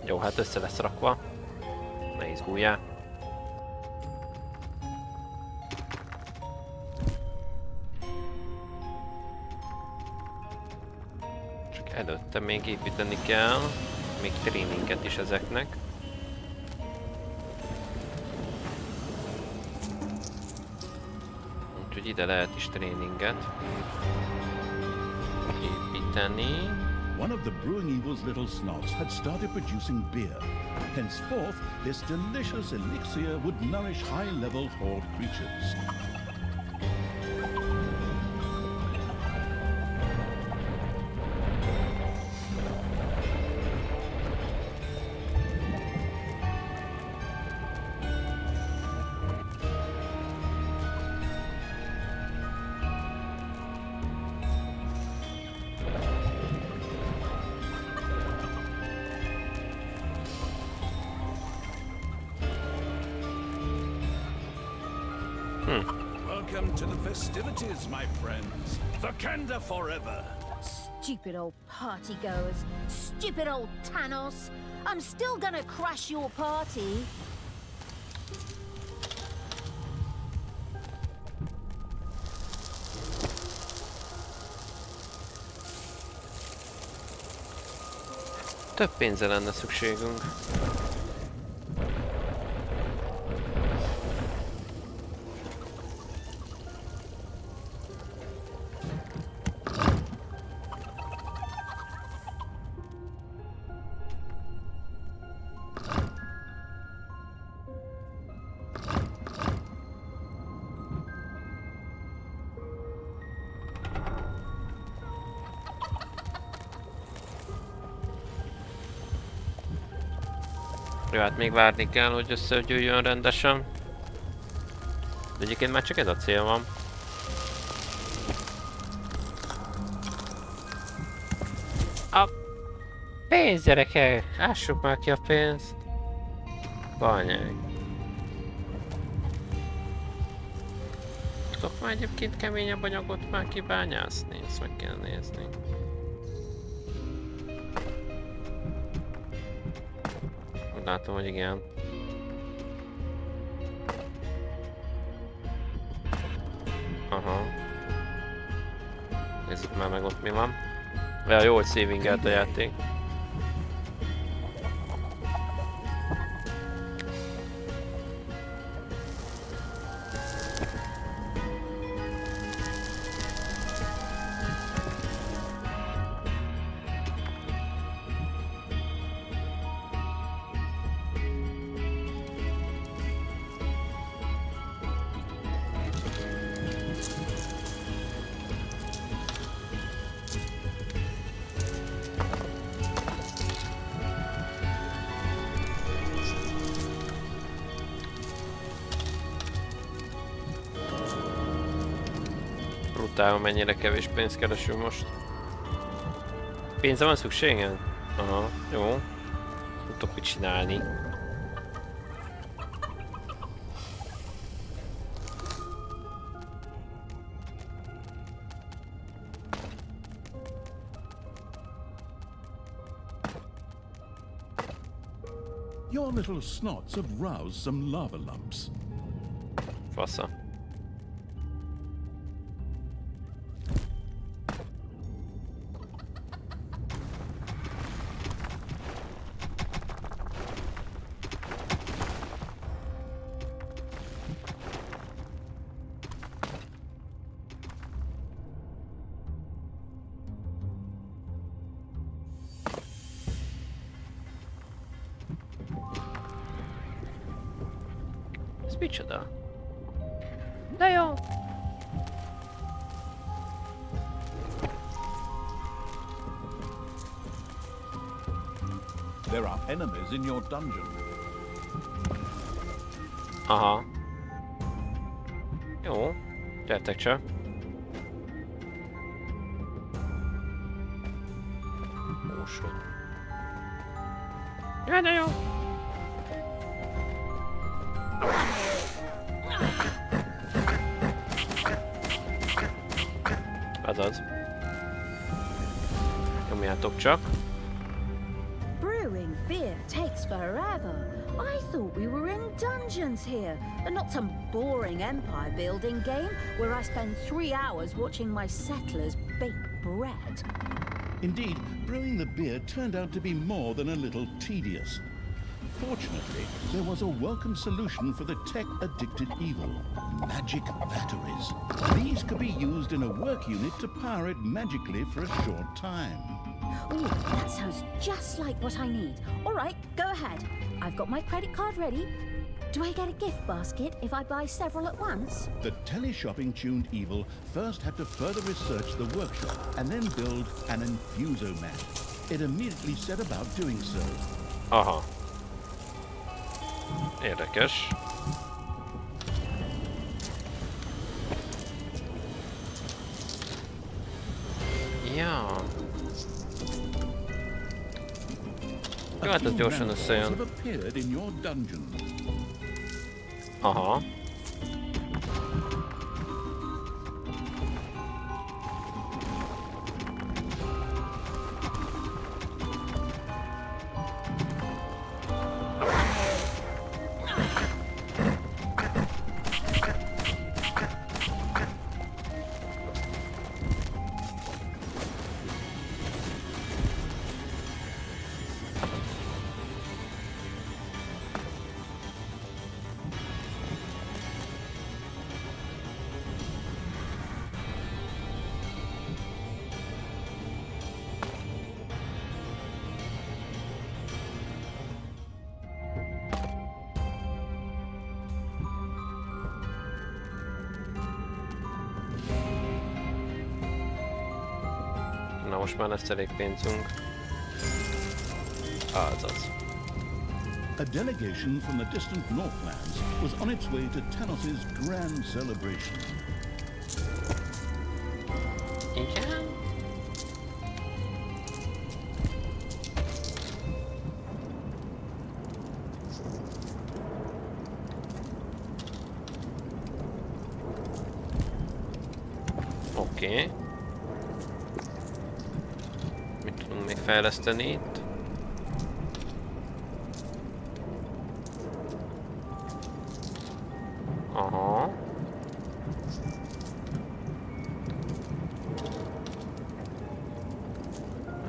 Jó, hát össze lesz rakva. Ne izguljál. Csak előtte még építeni kell. Még tréninget is ezeknek. Úgyhogy ide lehet is tréninget építeni. One of the brewing evil's little snots had started producing beer. Henceforth, this delicious elixir would nourish high-level horde creatures. Welcome to the festivities, my friends. The Kenda forever. Stupid old party goers. Stupid old Thanos. I'm still gonna crash your party. Több pénzre lenne szükségünk. Jó, hát még várni kell, hogy összegyűjjön rendesen. De egyébként már csak ez a cél van. A pénz, gyerekek! Ássuk már ki a pénzt! Banyeg. Tudok már egyébként keményebb anyagot már kibányászni? Ezt meg kell nézni. Látom, hogy igen. Aha. Nézzük már meg ott mi van. Ja, jó, hogy savingelt a játék. Brutál, mennyire kevés pénzt keresünk most. Pénzre van szükséged? Aha, jó. Tudok mit csinálni. Your little snots have roused some lava lumps. Fasza. Ez micsoda? De jó! There are enemies in your dungeon. Aha. Jó, gyertek csak. Ósod. Jaj, de jó! Azaz. Nyomjátok csak. Brewing beer takes forever. I thought we were in dungeons here, and not some boring empire building game where I spend 3 hours watching my settlers bake bread. Indeed, brewing the beer turned out to be more than a little tedious. Fortunately, there was a welcome solution for the tech-addicted evil: magic batteries. These could be used in a work unit to power it magically for a short time. Ooh, that sounds just like what I need. All right, go ahead. I've got my credit card ready. Do I get a gift basket if I buy several at once? The teleshopping-tuned evil first had to further research the workshop and then build an infusomat. It immediately set about doing so. Aha. Érdekes. Ja. Jó, hát ez gyorsan összejön. Aha. Na most már lesz elég pénzünk. Azaz. A delegation from the distant Northlands was on its way to Tanos's grand celebration. Igen? Oké. Mit tudunk még fejleszteni itt? Aha.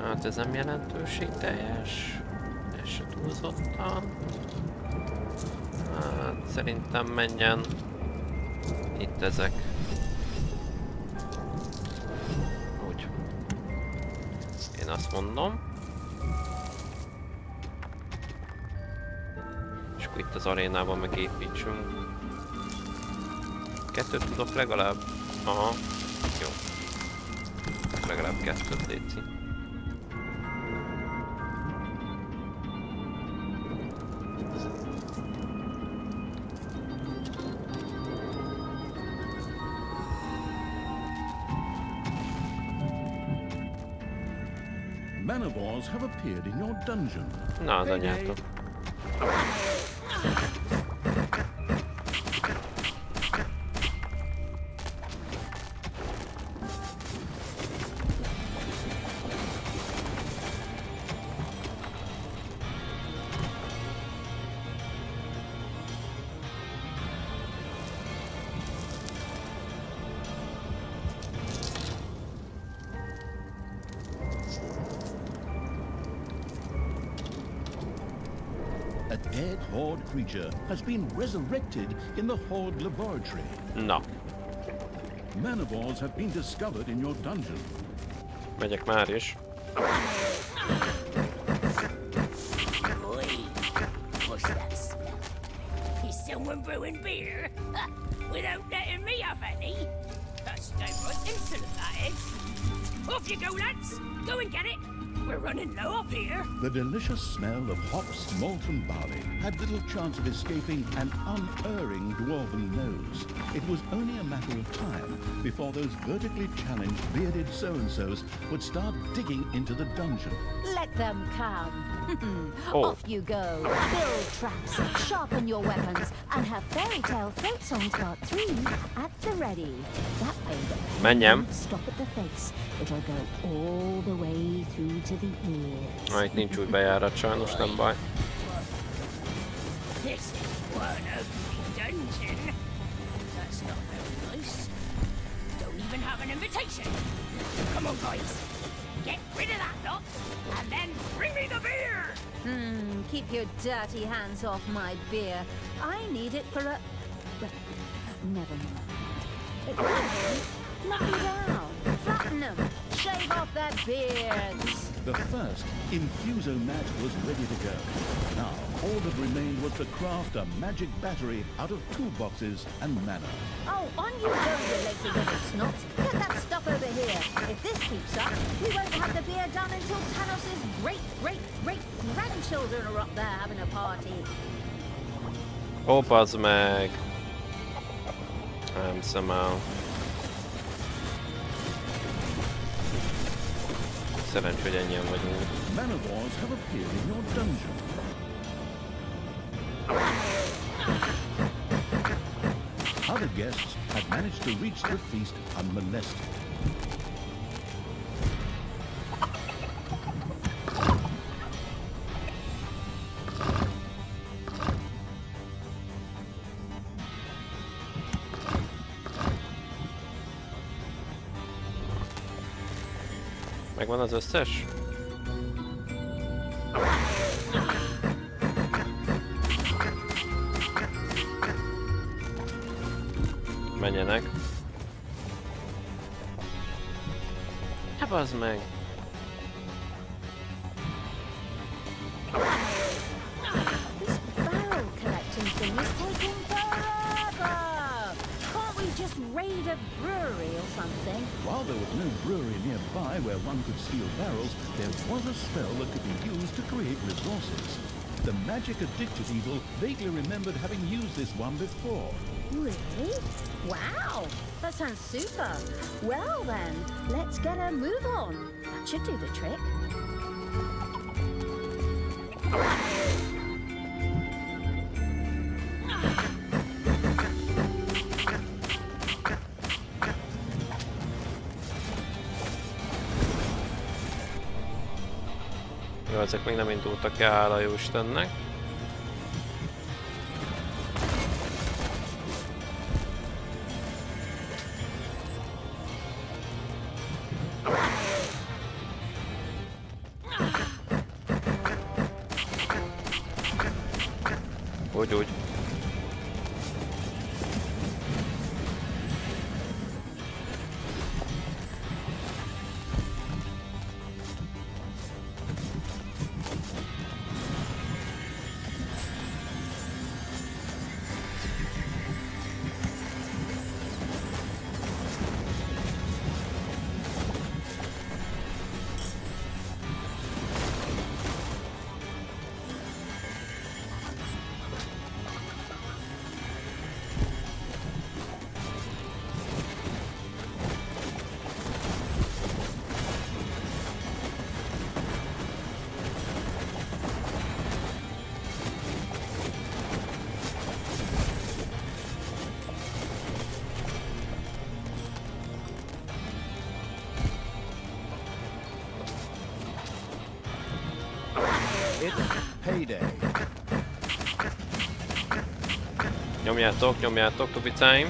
Hát ez nem jelentőségteljes. Ez se túlzottan. Hát szerintem menjen itt ezek. Úgy. Én azt mondom. És akkor itt az arénában megépítsünk. 2-t tudok legalább? Aha. Jó. Legalább 2-t létszik. Manivores have appeared in your dungeon. Na, az anyátok. A dead Horde creature has been resurrected in the Horde laboratory. Na, Manivores have been discovered in your dungeon. megyek már is. Boy, what's that smell? Is someone brewing beer? Without letting me have any? That's downright insolent, that is. Off you go, lads. Go and get it. we're running low up here. The delicious smell of hops, malt and barley had little chance of escaping an unerring dwarven nose. It was only a matter of time before those vertically challenged bearded so-and-sos would start digging into the dungeon. Let them come. Oh. Off you go. Build traps, sharpen your weapons, and have fairy tale throat songs part 3 at the ready. That way the pain Menjem. won't stop at the face. It'll go all the way through to the ears. Na, itt nincs új bejárat, sajnos nem baj. This is one ugly dungeon. That's not very nice. Don't even have an invitation. Come on, guys. Get rid of that lot, and then bring me the beer! Keep your dirty hands off my beer. I need it for a... Never mind. Knock them down. Flatten them. Shave off their beards. The first infuso mat was ready to go. Now, all that remained was to craft a magic battery out of toolboxes and mana. Oh, on you go, you lazy little snots. Get that stuff over here. If this keeps up, we won't have the beer done until Tanos's great-great-great-grandchildren are up there having a party. Ó, bazd meg! Nem hiszem el. Szerencs, hogy ennyien vagyunk. Mana wars have appeared in your dungeon. Other guests had managed to reach the feast unmolested. Megvan az összes? Menjenek. Hát bazd meg! This barrel collecting thing is taking forever. Can't we just raid a brewery or something? While there was no brewery nearby where one could steal barrels, there was a spell that could be used to create resources. The magic-addicted evil vaguely remembered having used this one before. Really? Wow! That sounds super. Well then, let's get a move on. That should do the trick. Jó, ezek még nem indultak el, hála jó Istennek. Úgy. It's payday. Nyomjátok, tubicáim.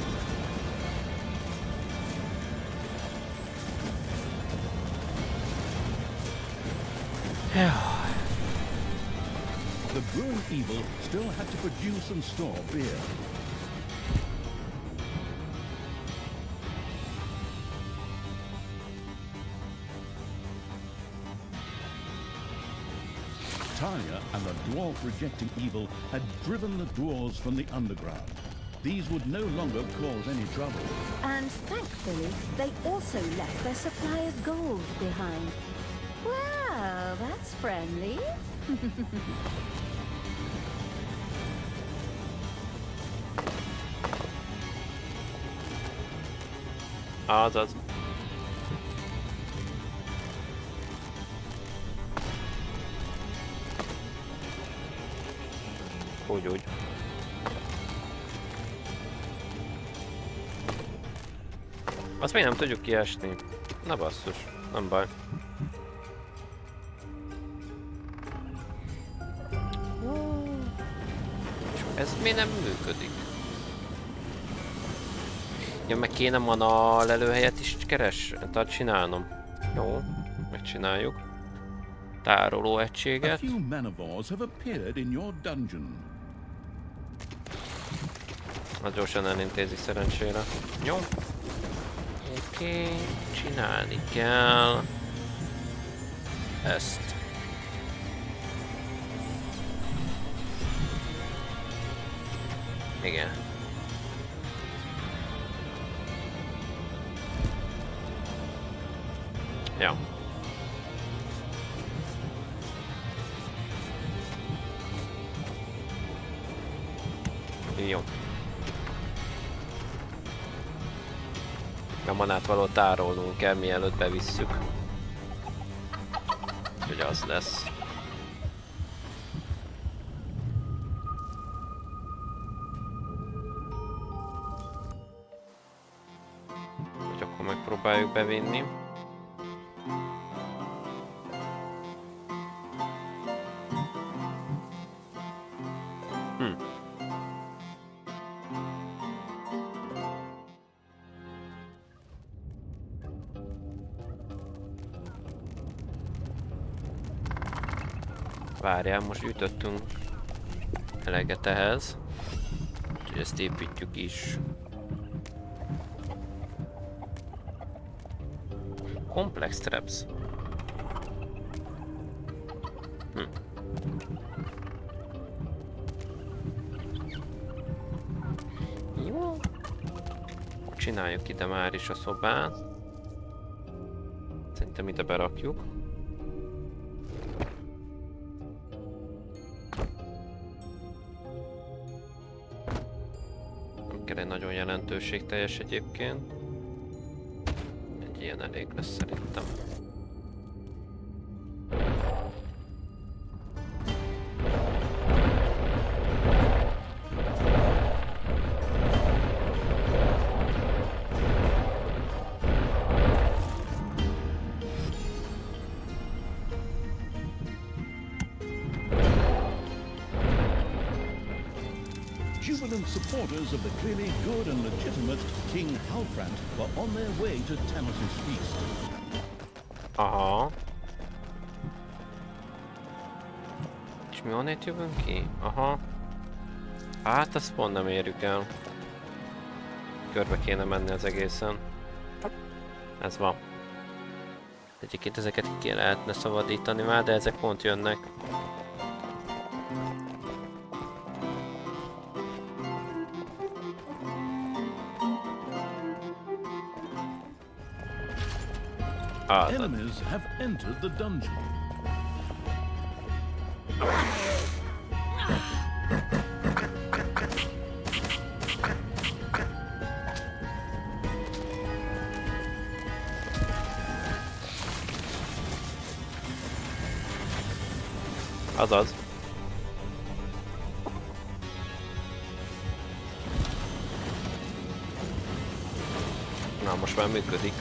The brewing evil still had to produce and store beer. Talia and the dwarf-rejecting evil had driven the dwarves from the underground. These would no longer cause any trouble. And thankfully, they also left their supply of gold behind. Well, That's friendly. Azaz. Úgy. Azt még nem tudjuk kiesni. Na basszus, nem baj. És ez miért nem működik? Ja, meg kéne mana lelőhelyet is csinálnom. Jó, megcsináljuk. Tároló A egységet. few manivores have appeared in your dungeon. Az gyorsan elintézi szerencsére. Jó. Oké, csinálni kell ezt. Igen. Ja. Jó. A manát való tárolnunk kell, mielőtt bevisszük. Úgyhogy az lesz. Hogy akkor megpróbáljuk bevinni. Várjál, most ütöttünk eleget ehhez. Úgyhogy ezt építjük is. Complex traps. Jó. Csináljuk ide már is a szobát. Szerintem ide berakjuk. Egy nagyon jelentőségteljes egyébként. Egy ilyen elég lesz szerintem. Jubilant supporters of the clearly good and legitimate King Halfrant were on their way to Tanos's feast. Aha. És mi onnét jövünk ki? Aha. Hát ezt pont nem érjük el. Körbe kéne menni az egészen. Ez van. Egyébként ezeket ki lehetne szabadítani már, de ezek pont jönnek. Enemies have entered the dungeon. Azaz. Na, most már működik.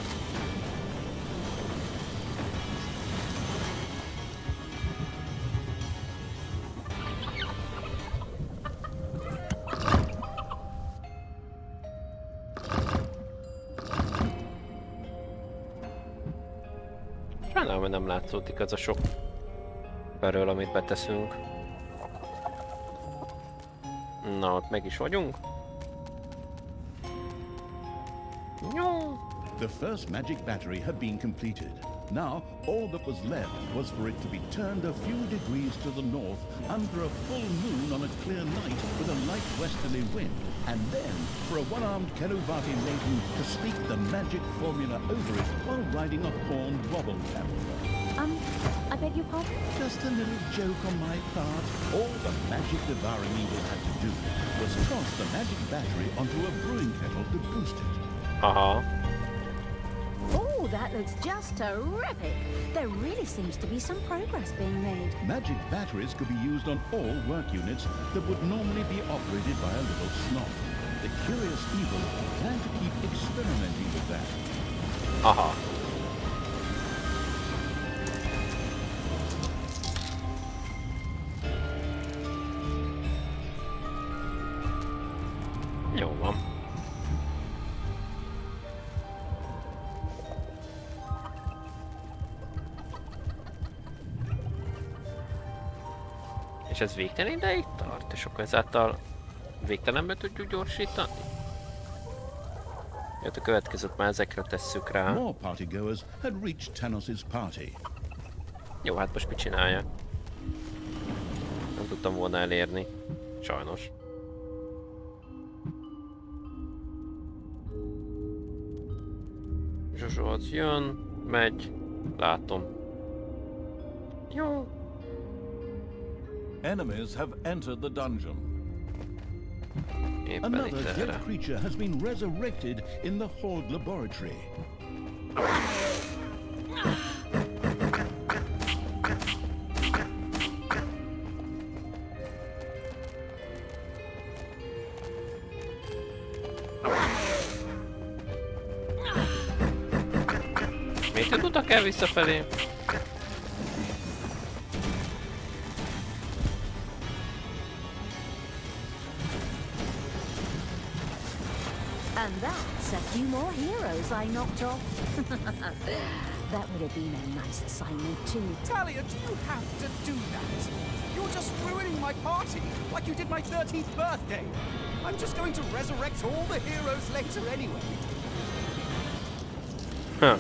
Sajnálom, hogy nem látszódik az a sok belőle, amit beteszünk. Na, ott meg is vagyunk. Jó. The first magic battery had been completed. Now, all that was left was for it to be turned a few degrees to the north under a full moon on a clear night with a light westerly wind, and then for a one-armed Kenuvati maiden to speak the magic formula over it while riding a horned wobble camel. I beg your pardon? Just a little joke on my part. All the magic devouring evil had to do was toss the magic battery onto a brewing kettle to boost it. Aha. Oh, that looks just terrific. There really seems to be some progress being made. Magic batteries could be used on all work units that would normally be operated by a little snob. The curious evil plan to keep experimenting with that. Aha. Jó van. És ez végtelen ideig tart, és akkor ezáltal végtelenbe tudjuk gyorsítani? Jött a következőt már ezekre tesszük rá. More partygoers had reached Tanos's party. Jó, hát most mit csinálja? Nem tudtam volna elérni. Sajnos. Zsuzsó az jön, megy, látom. Jó. Enemies have entered the dungeon. Éppen Another itt dead erre. creature has been resurrected in the Horde laboratory. Miért tudtak el visszafelé? And that's a few more heroes I knocked off. That would have been a nice assignment too. Talia, do you have to do that? You're just ruining my party, like you did my 13th birthday. I'm just going to resurrect all the heroes later anyway. Huh.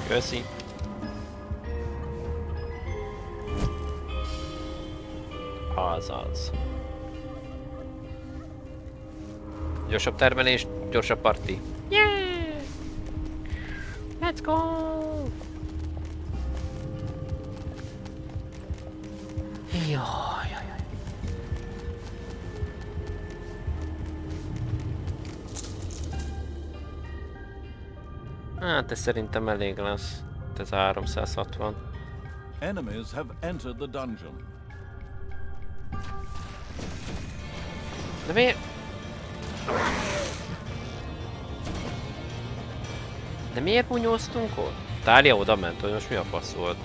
Köszi. Azaz. Gyorsabb termelés, gyorsabb parti. Yeah! Let's go! Jaj. Hát ez szerintem elég lesz. Ez 360. Enemies have entered the dungeon. De miért? De miért bunyóztunk ott? Tália oda ment, hogy most mi a fasz volt?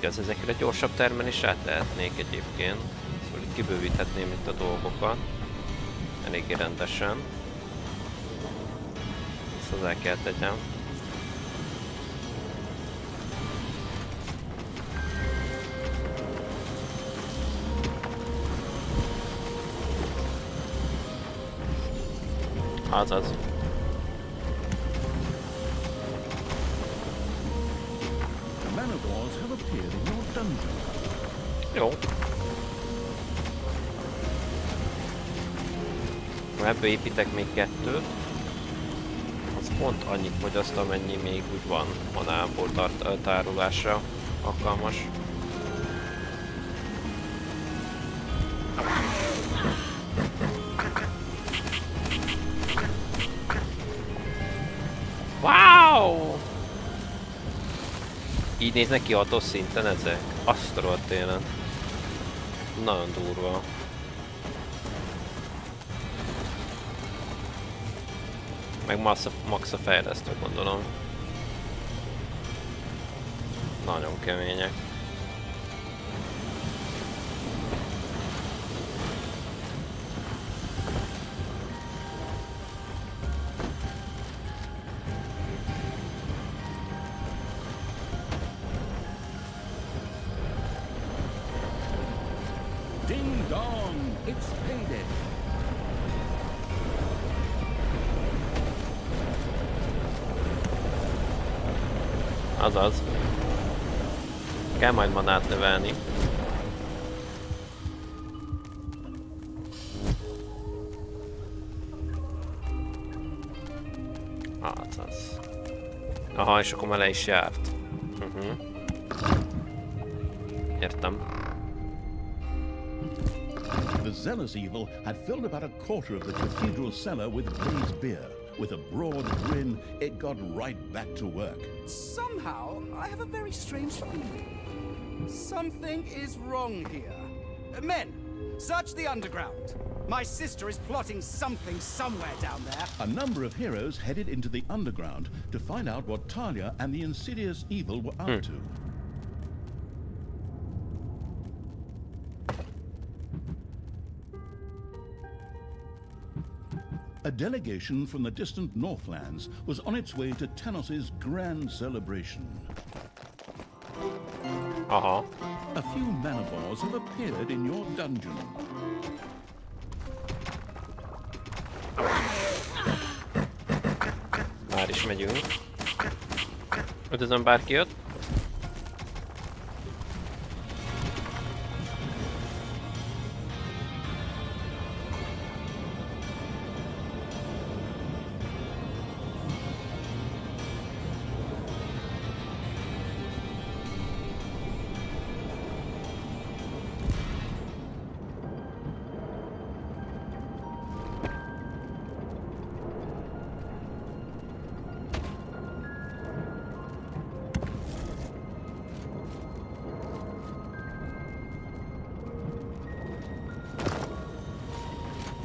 Igaz, ezekre gyorsabb termelésre át lehetnék egyébként. Szóval itt kibővíthetném itt a dolgokat. Eléggé rendesen. Ezt hozzá kell tegyem. Azaz. Man-of-wars have appeared in your dungeon. Jó. Ebből építek még kettőt. Az pont annyit fogyaszt, amennyi még úgy van manából tárolásra alkalmas. Wow! Így néznek ki atos szinten ezek? Azt a rohadt élen. Nagyon durva. Meg max a fejlesztő, gondolom. Nagyon kemények. Gong! It's payday! Azaz. Kell majd manát növelni. Azaz. Aha, és akkor már le is járt. Értem. The zealous evil had filled about a quarter of the cathedral cellar with blazed beer. With a broad grin, it got right back to work. Somehow, I have a very strange feeling. Something is wrong here. Men, search the underground. My sister is plotting something somewhere down there. A number of heroes headed into the underground to find out what Talia and the insidious evil were up to. A delegation from the distant Northlands was on its way to Tanos's grand celebration. Aha. A few manivores have appeared in your dungeon. Már is megyünk. Üdvözlöm, bárki jött.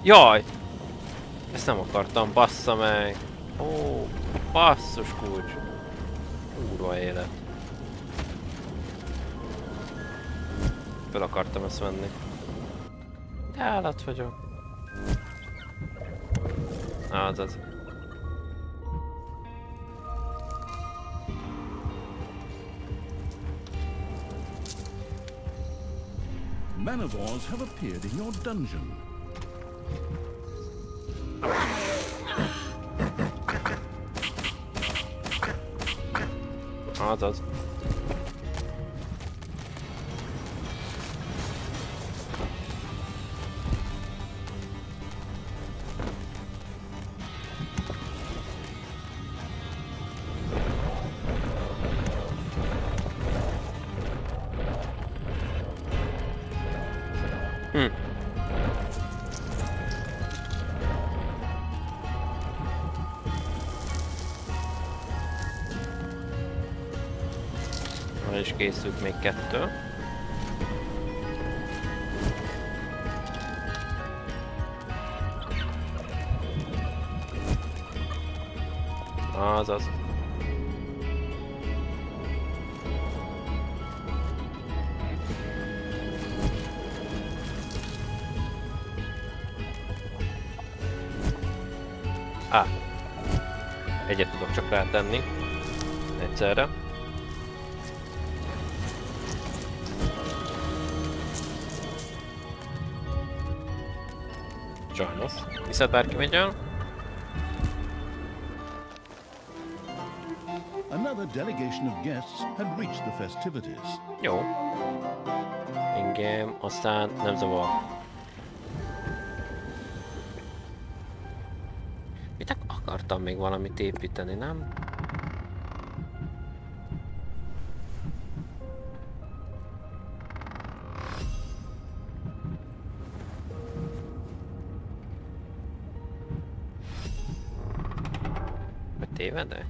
Jaj! Ezt nem akartam, bassza meg! Ó, basszus kulcs! Kurva élet. Föl akartam ezt venni. De állat vagyok. Azaz. Manivores have appeared in your dungeon. Azaz. És készült még 2. Azaz. Egyet tudok csak rátenni. Egyszerre. Sajnos. Viszont bárki megy el. Another delegation of guests had reached the festivities. Jó. Engem aztán nem zavar. Mit akartam még valamit építeni, nem? Tévedek?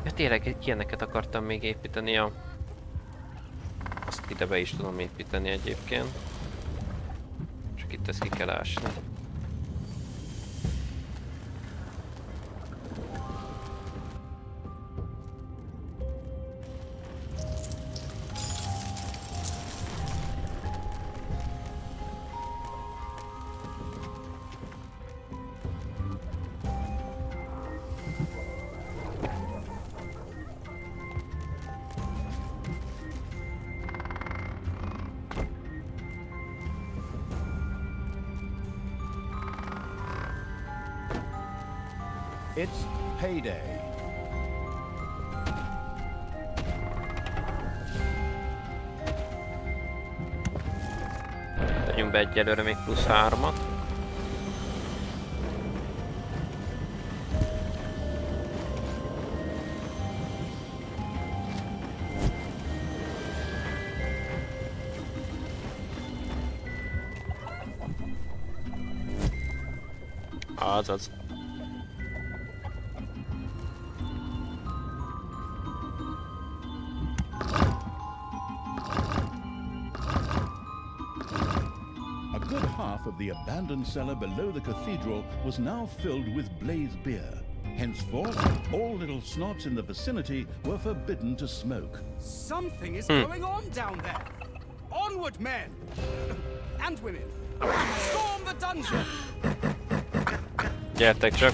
Ja, tényleg ilyeneket akartam még építeni, azt ide be is tudom építeni egyébként. Csak itt ezt ki kell ásni. It's payday. Tegyünk be egyelőre még plusz 3-at. Azaz. A good half of the abandoned cellar below the cathedral was now filled with blaze beer. Henceforth, all little snots in the vicinity were forbidden to smoke. Something is going on down there. Onward, men! And women! Storm the dungeon! Gyertek csak!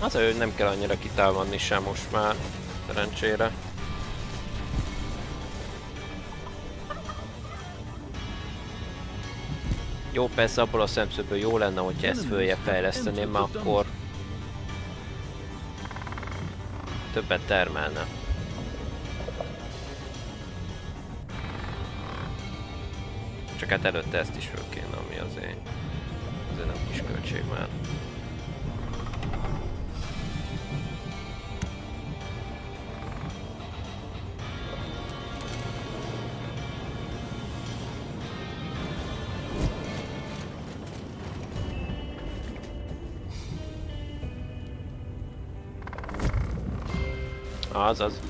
Az, hogy nem kell annyira kitámadni sem most már, szerencsére. Jó, persze abból a szemszögből jó lenne, hogyha ezt följebb fejleszteném, mert akkor többet termelne. Csak hát előtte ezt is föl kéne, ami azért nem kis költség már. Azaz.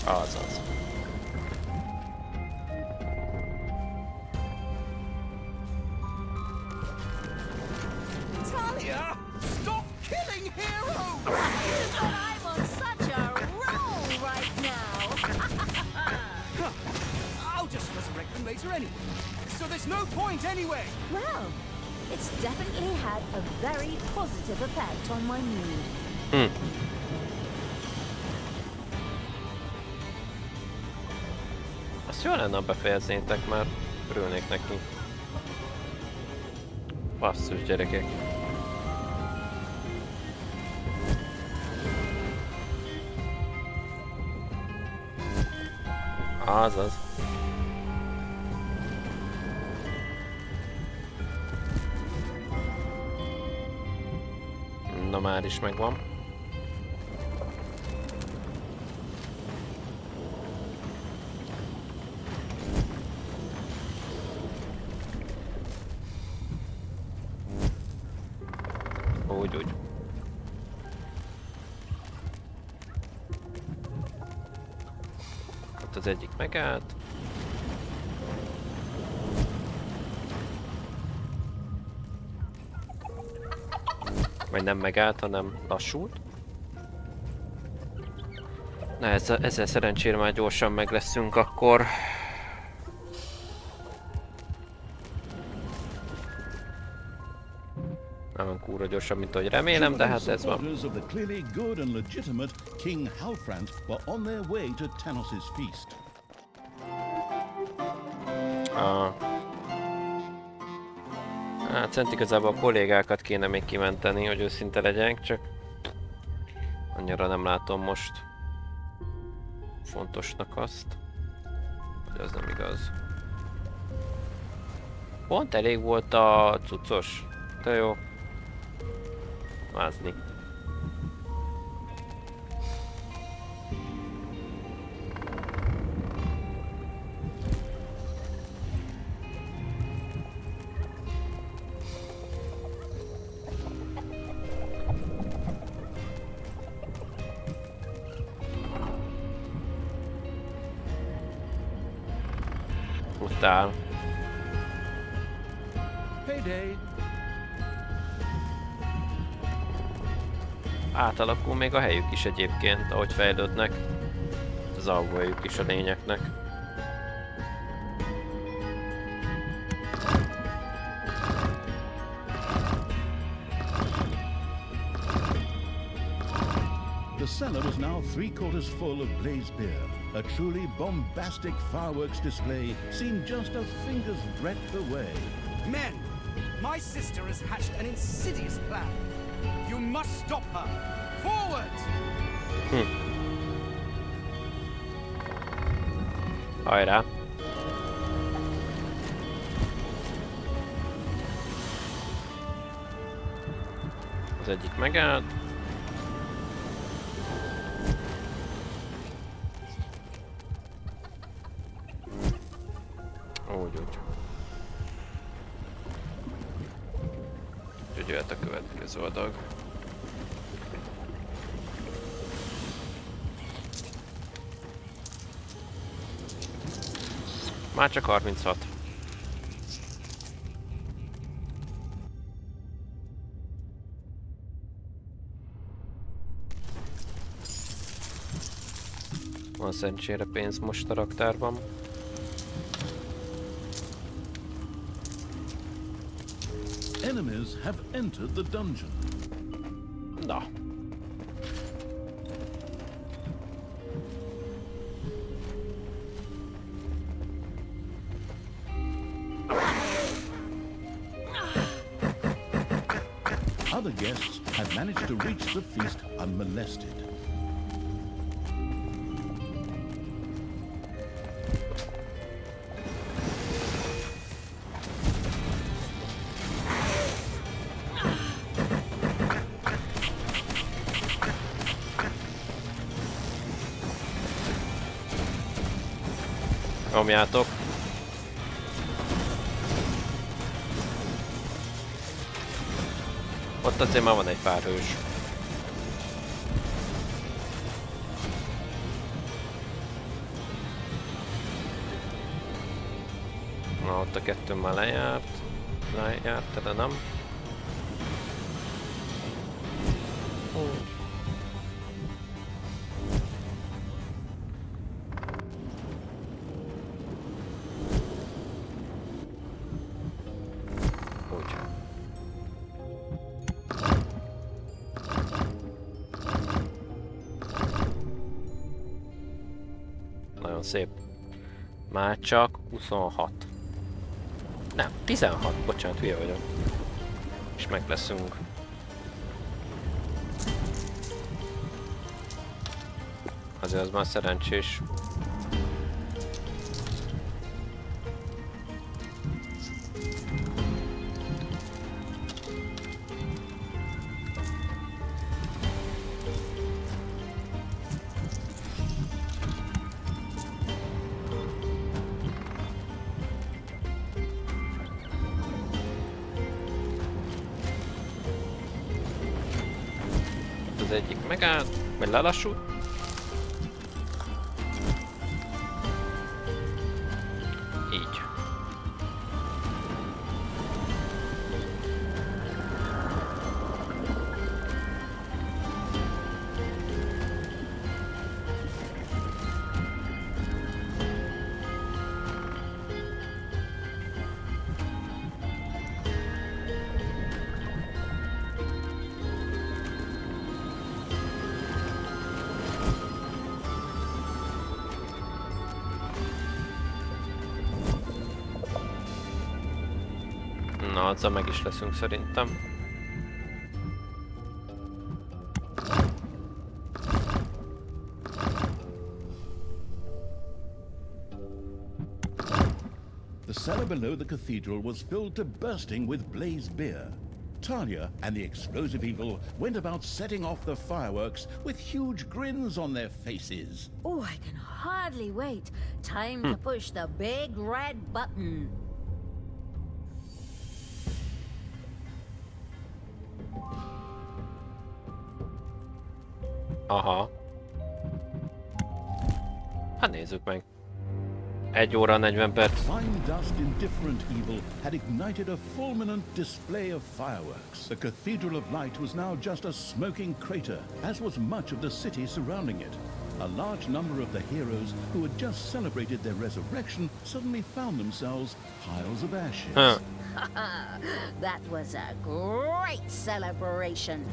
Azaz. Talia! Stop killing heroes! But I'm on such a roll right now. I'll just resurrect them later anyway. So there's no point anyway! Well, it's definitely had a very positive effect on my mood. Azt jó lenne, ha befejeznétek, már örülnék neki. Basszus, gyerekek. Azaz. Na már is megvan. Úgy. Ott az egyik megállt. Vagy nem megállt, hanem lassult. Na ezzel szerencsére már gyorsan meg leszünk akkor. Nem kúra gyorsan, mint ahogy remélem, de hát ez van. Hát szent igazából a kollégákat kéne még kimenteni, hogy őszinte legyek, csak annyira nem látom most fontosnak azt, hogy az nem igaz. Pont elég volt a cuccos, de jó. Vázni. Brutál. Payday. Átalakul még a helyük is egyébként, ahogy fejlődnek. Az alvóhelyük is a lényeknek. The cellar was now 3/4 full of blazed beer. A truly bombastic fireworks display seemed just a finger's breadth away. Men, my sister has hatched an insidious plan. You must stop her. Forward! Hajrá! Az egyik megállt. Úgy. Úgyhogy jöhet a következő adag. Már csak 36. Van szerencsére pénz most a raktárban. Enemies have entered the dungeon. Na. Other guests had managed to reach the feast unmolested. Nyomjátok. Ott azért már van egy pár hős. Na, ott a kettő már lejárt, de nem. Nagyon szép. Már csak 26. Nem, 16. Bocsánat, hülye vagyok. És meg leszünk. Azért az már szerencsés. Az egyik megállt, vagy lelassult. Így. Na, azzal meg is leszünk szerintem. The cellar below the cathedral was filled to bursting with blazed beer. Talia and the explosive evil went about setting off the fireworks with huge grins on their faces. Oh, I can hardly wait. Time to push the big red button. Aha. Hát nézzük meg. 1 óra 40 perc. Fine dust indifferent evil had ignited a fulminant display of fireworks. The Cathedral of Light was now just a smoking crater, as was much of the city surrounding it. A large number of the heroes who had just celebrated their resurrection suddenly found themselves piles of ashes. That was a great celebration.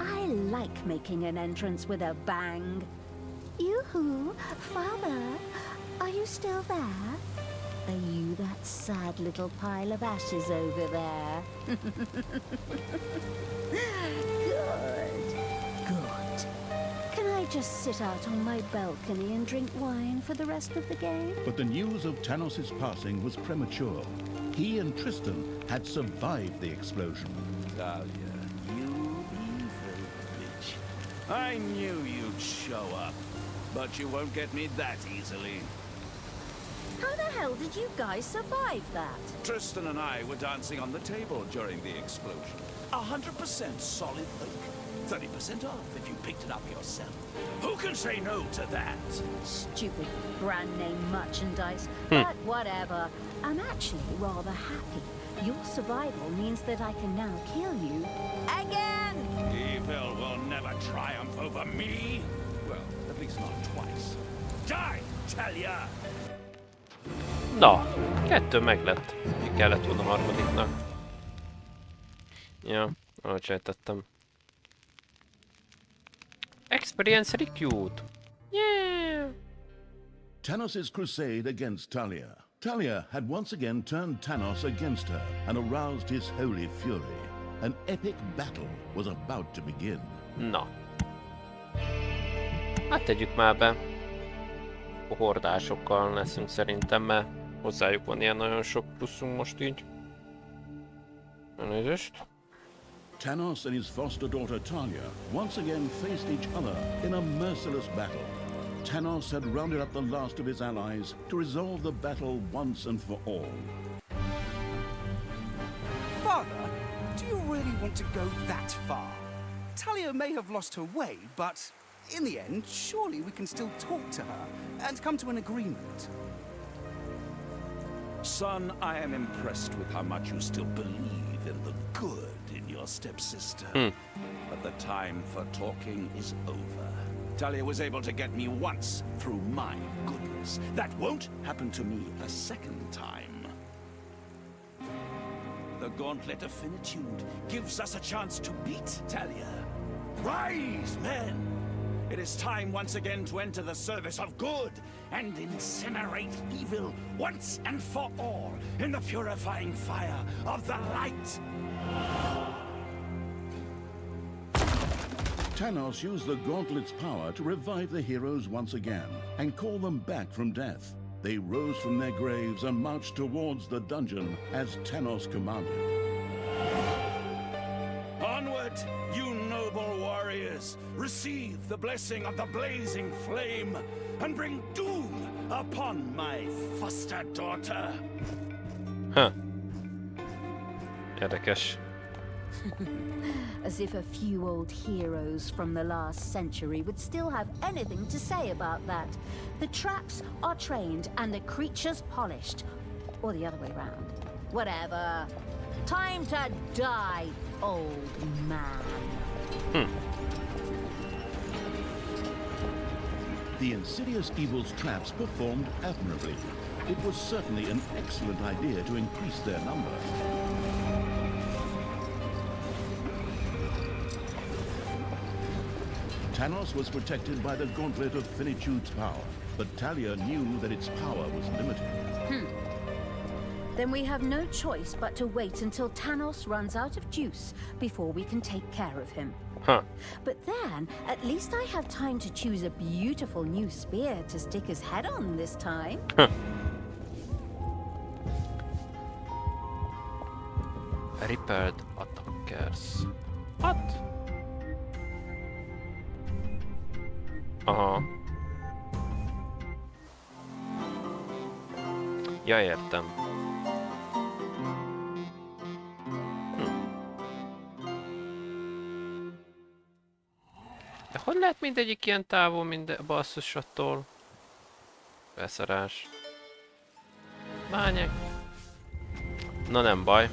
I like making an entrance with a bang. Yoo-hoo, Father, are you still there? Are you that sad little pile of ashes over there? Good. Good. Can I just sit out on my balcony and drink wine for the rest of the game? But the news of Tanos' passing was premature. He and Tristan had survived the explosion. Talia, you evil bitch. I knew you'd show up, but you won't get me that easily. How the hell did you guys survive that? Tristan and I were dancing on the table during the explosion. 100% solid oak. 30% off if you picked it up yourself. Who can say no to that? Stupid brand name merchandise, but whatever. I'm actually rather happy. Your survival means that I can now kill you again! Evil will never triumph over me. Well, at least not twice. Die, Talia! Na, 2 meg lett. Mi kellett volna harmadiknak. Ja, ahogy sejtettem. Experience recruit! Yeah! Tanos' crusade against Talia. Talia had once again turned Tanos against her and aroused his holy fury. An epic battle was about to begin. Na. Hát tegyük már be. A hordásokkal leszünk szerintem, mert hozzájuk van ilyen nagyon sok pluszunk most így. Elnézést. Tanos and his foster daughter Talia once again faced each other in a merciless battle. Tanos had rounded up the last of his allies to resolve the battle once and for all. Father, do you really want to go that far? Talia may have lost her way, but in the end, surely we can still talk to her and come to an agreement. Son, I am impressed with how much you still believe in the good in your stepsister. But the time for talking is over. Talia was able to get me once through my goodness. That won't happen to me a second time. The Gauntlet of Finitude gives us a chance to beat Talia. Rise, men! It is time once again to enter the service of good and incinerate evil once and for all in the purifying fire of the light. Tanos used the Gauntlet's power to revive the heroes once again and call them back from death. They rose from their graves and marched towards the dungeon as Tanos commanded. Onward, you noble warriors! Receive the blessing of the blazing flame and bring doom upon my foster daughter. Érdekes. As if a few old heroes from the last century would still have anything to say about that. The traps are trained and the creatures polished. Or the other way round. Whatever. Time to die, old man. The insidious evil's traps performed admirably. It was certainly an excellent idea to increase their number. Tanos was protected by the Gauntlet of Finitude's power, but Talia knew that its power was limited. Then we have no choice but to wait until Tanos runs out of juice before we can take care of him. But then, at least I have time to choose a beautiful new spear to stick his head on this time. Repaired attackers. What? Aha. Ja, értem. De hogy lehet mindegyik ilyen távol, minden basszus attól? Beszarás. Bányek. Na nem baj.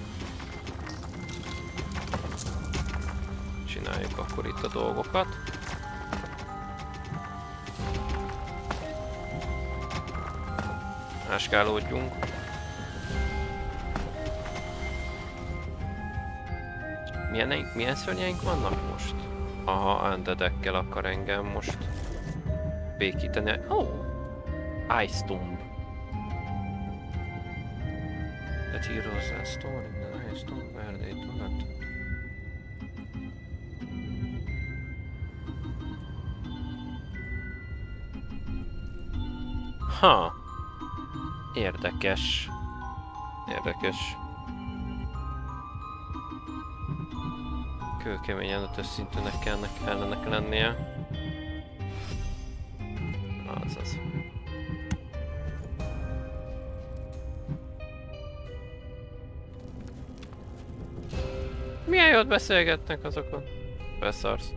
Csináljuk akkor itt a dolgokat. Áskálódjunk. Milyen szörnyeink vannak most? Aha, undeadekkel akar engem most békíteni. Oh! Ice Tomb. That heroes are stored in the Ice Tomb where they do not. Ha! Érdekes. Érdekes. Kőkeményen 5-ös szintűnek kellene lennie. Azaz. Milyen jót beszélgetnek azokon? Beszarsz.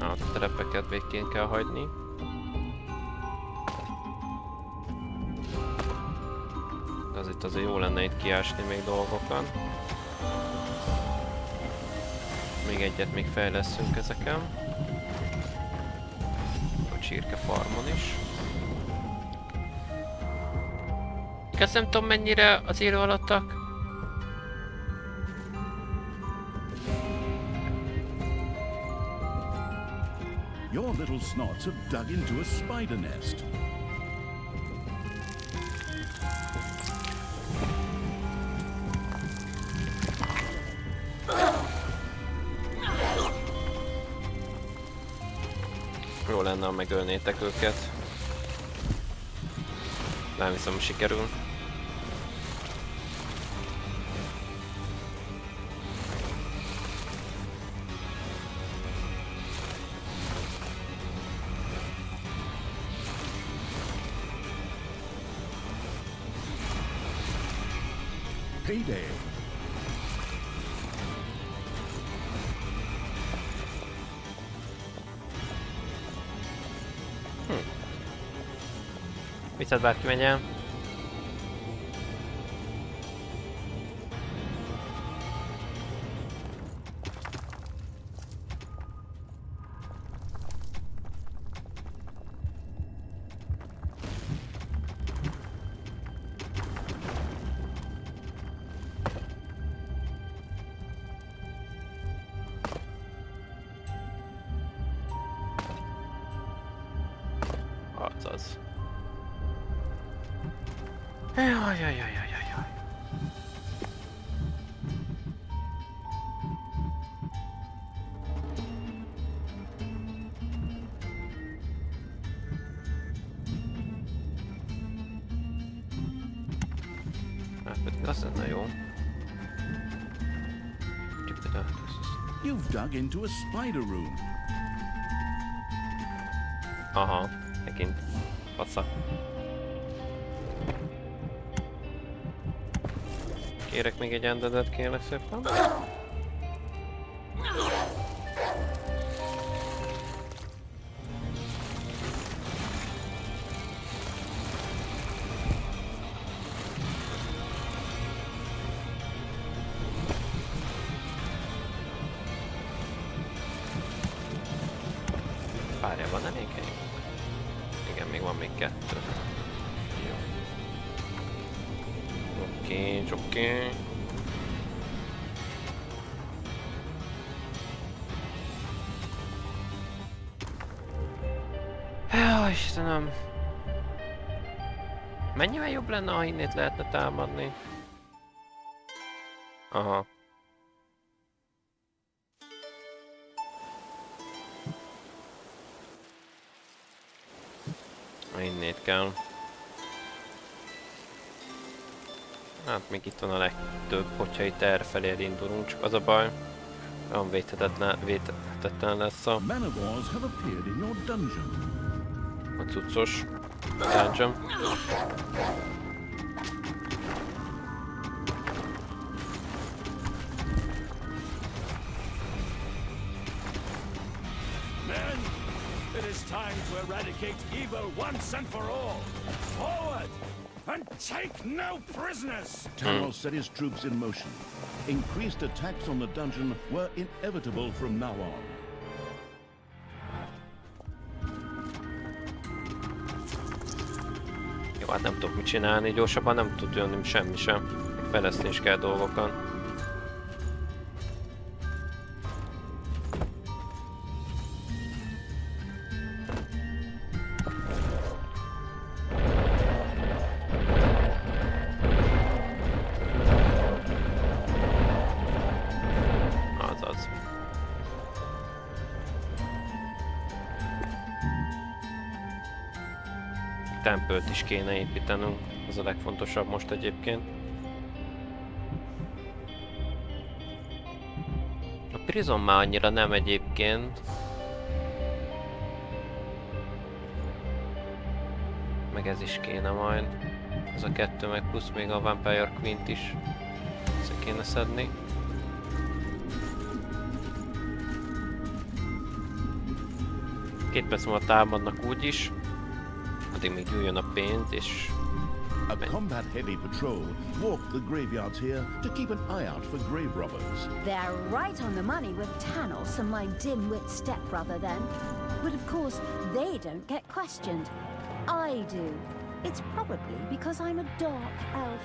A terepeket végén kell hagyni. De azért jó lenne itt kiásni még dolgokat. Még egyet még fejleszünk ezeken. A csirke farmon is. Ezt nem tudom mennyire az élő alattak. Your little snots have dug into a spider nest. Jó lenne, ha megölnétek őket. Nem hiszem, hogy sikerül. Payday. Viszont bárki menjen. Azaz. Jaj. Hát pedig az lenne jó. You've dug into a spider room. Aha, megint. Faca. Kérek még egy undeadet, kérlek szépen. Várjál, van elég hely? Igen, még van még 2. Jó. Oké. Jaj, Istenem. Mennyivel jobb lenne, ha innét lehetne támadni? Aha. Innét kell. Hát még itt van a legtöbb, hogyha itt errefelé elindulunk, csak az a baj, Olyan védhetetlen lesz a Man-of-wars have appeared in your dungeon. cuccos dungeon. Men, it is time to eradicate evil once and for all. Forward! And take no prisoners! Tanos set his troops in motion. Increased attacks on the dungeon were inevitable from now on. Jó, hát nem tudok mit csinálni, gyorsabban nem tud jönni semmi sem. Fejleszteni is kell dolgokon. Azaz. Tempölt is kéne építenünk, ez a legfontosabb most egyébként. A Prison már annyira nem egyébként. Meg ez is kéne majd. Ez a kettő, meg plusz még a Vampire Queen-t is össze kéne szedni. Két perc múlva támadnak úgyis. Addig még jöjjön a pénz és... A combat-heavy patrol walked the graveyards here to keep an eye out for grave robbers. They're right on the money with Tanos and my dim-wit stepbrother then. But of course, they don't get questioned. I do. It's probably because I'm a dark elf.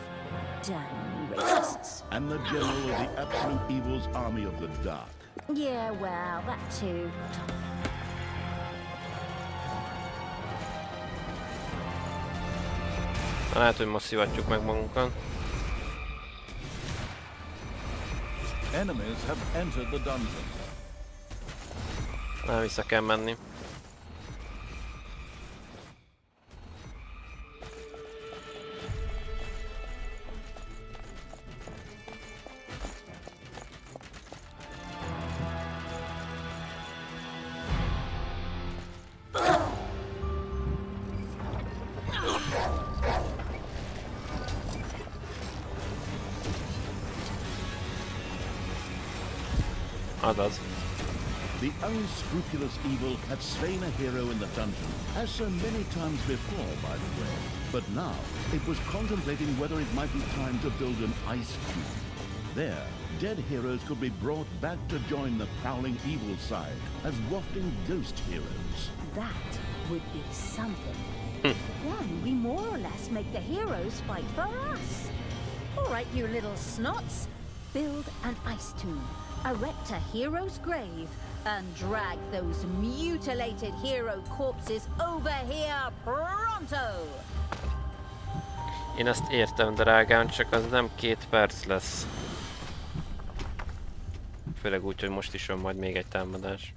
Damn racists. And the general of the absolute evil's army of the dark. Yeah, well, that too. Lehet, hogy most szivatjuk meg magunkat. Enemies have entered the dungeon. Nem, vissza kell menni. Azaz. The unscrupulous evil had slain a hero in the dungeon, as so many times before, by the way. But now, it was contemplating whether it might be time to build an ice cube. There, dead heroes could be brought back to join the prowling evil side as wafting ghost heroes. That would be something. Then we more or less make the heroes fight for us. All right, you little snots. Build an ice tomb, erect a hero's grave, and drag those mutilated hero corpses over here pronto! Én ezt értem, drágám, csak az nem 2 perc lesz. Főleg úgy, hogy most is jön majd még egy támadás.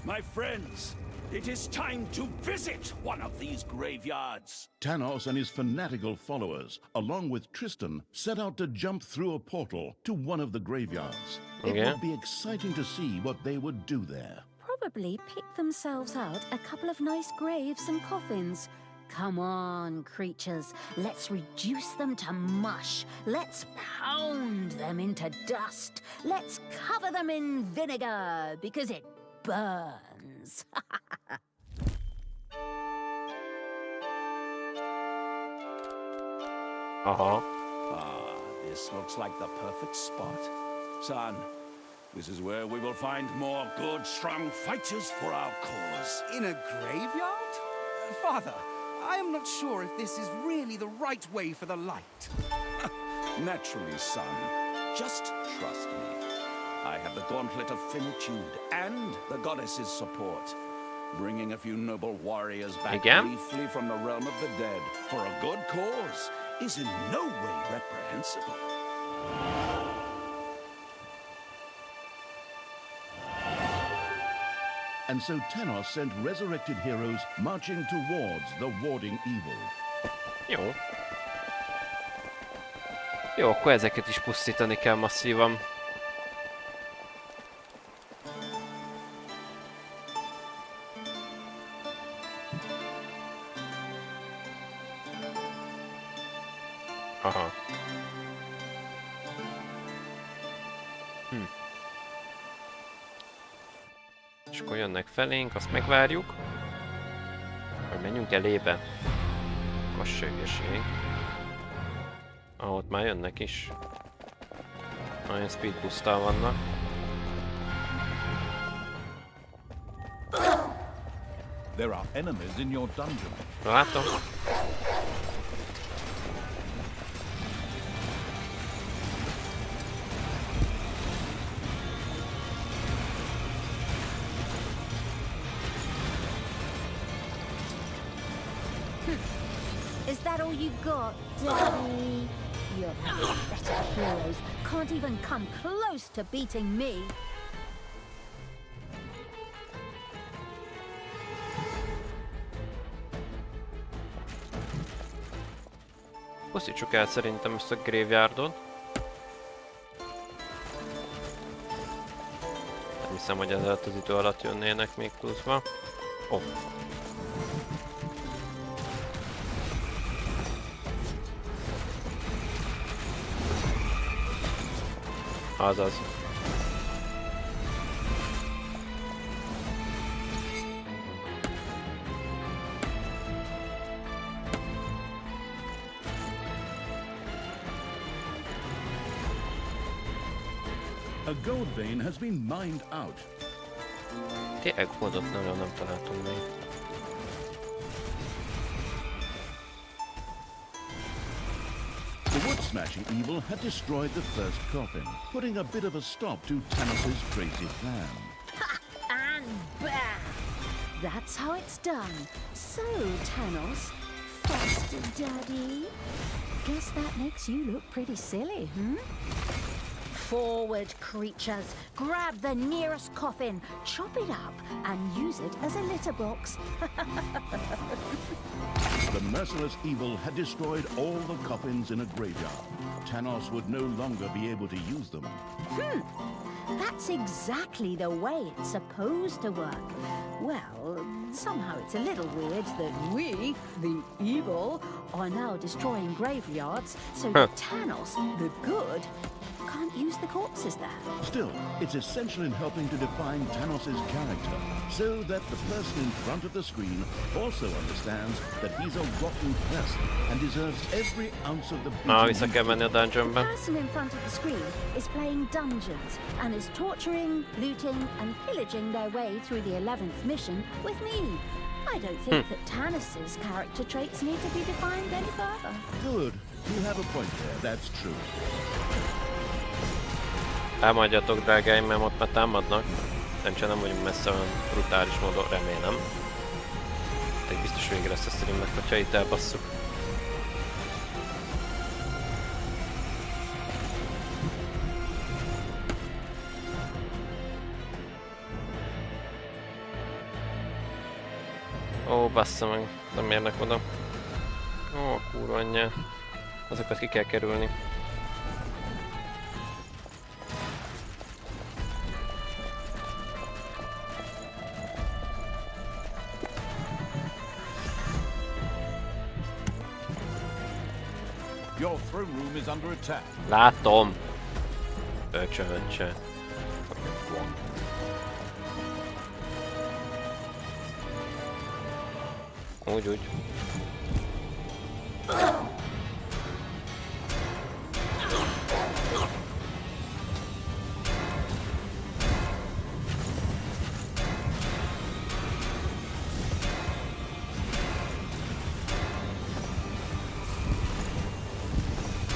My friends, it is time to visit one of these graveyards. Tanos and his fanatical followers, along with Tristan, set out to jump through a portal to one of the graveyards. It Okay. would be exciting to see what they would do there. Probably pick themselves out a couple of nice graves and coffins. Come on, creatures. Let's reduce them to mush. Let's pound them into dust. Let's cover them in vinegar because it burns. Aha. Ah, this looks like the perfect spot. Son, this is where we will find more good, strong fighters for our cause. In a graveyard? Father, I am not sure if this is really the right way for the light. Naturally, son. Just trust me. I have the gauntlet of finitude and the goddess's support. Bringing a few noble warriors back Again? briefly from the realm of the dead for a good cause is in no way reprehensible. And so Tanos sent resurrected heroes marching towards the warding evil. Jó. Jó, akkor ezeket is pusztítani kell masszívan. Aha. És akkor jönnek felénk, azt megvárjuk. Vagy menjünk elébe. Kassa hülyeség. Ott már jönnek is. Nagyon speed boosttal vannak. There are enemies in your dungeon. Látom. Is that all you got, Daddy? You're better heroes. Can't even come close to beating me. Pusztítsuk el szerintem ezt a graveyardot. Nem hiszem, hogy ez az idő alatt jönnének még pluszba. Oh. Azaz. A gold vein has been mined out. Tényleg goldot nem találtunk még. The wood-smashing evil had destroyed the first coffin, putting a bit of a stop to Tanos's crazy plan. And bam! That's how it's done. So, Tanos, foster daddy, guess that makes you look pretty silly, hmm? Forward, creatures. Grab the nearest coffin, chop it up, and use it as a litter box. The merciless evil had destroyed all the coffins in a graveyard. Tanos would no longer be able to use them. That's exactly the way it's supposed to work. Well, somehow it's a little weird that we, the evil, are now destroying graveyards, so that Tanos, the good, can't use the corpses there. Still, it's essential in helping to define Tanos's character, so that the person in front of the screen also understands that he's a rotten person and deserves every ounce of the Na, beating vissza kell menni a The dungeonbe. person in front of the screen is playing dungeons and is torturing, looting, and pillaging their way through the 11th mission with me. I don't think that Tanos's character traits need to be defined any further. Good. You have a point there, that's true. Támadjatok, drágáim, mert ott már támadnak. Nem vagyunk messze olyan brutális módon, remélem. De biztos vége lesz a streamnek, hogyha itt elbasszuk. Ó, bassza meg, nem érnek oda. Ó, kurva anyjá. Azokat ki kell kerülni. Your throne room is under attack. Látom! Öcsöncse. Úgy.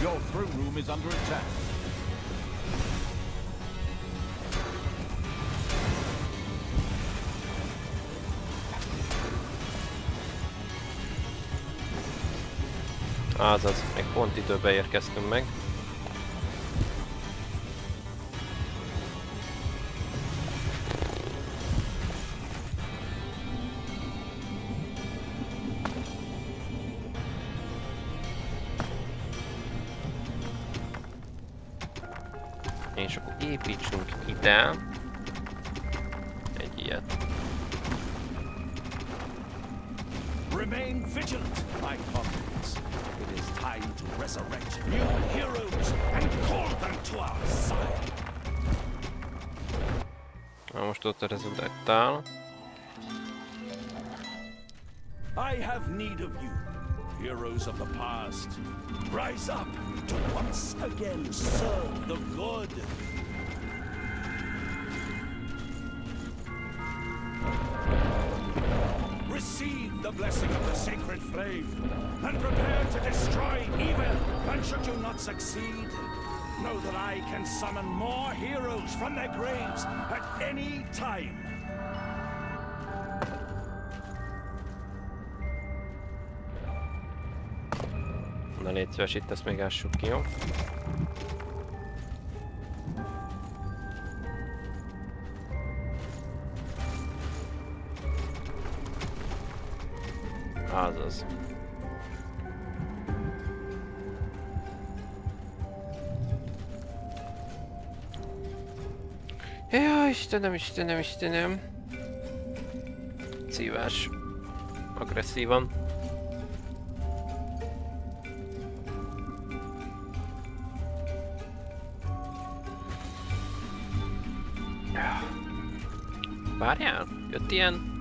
Your throne room is under attack. Azaz, még pont időbe érkeztünk meg. És akkor építsünk ide egy ilyet. Remain vigilant, my comrades. It is time to resurrect new heroes and call them to our side. Na most ott rezudektál. I have need of you, heroes of the past. Rise up to once again serve the good. Receive the blessing of the sacred flame, and prepare to destroy evil. And should you not succeed, know that I can summon more heroes from their graves at any time. Na légy szíves, itt ezt még ássuk ki, jó? Azaz. Ja, Istenem. Szívás. Agresszívan. Várjál, jött ilyen?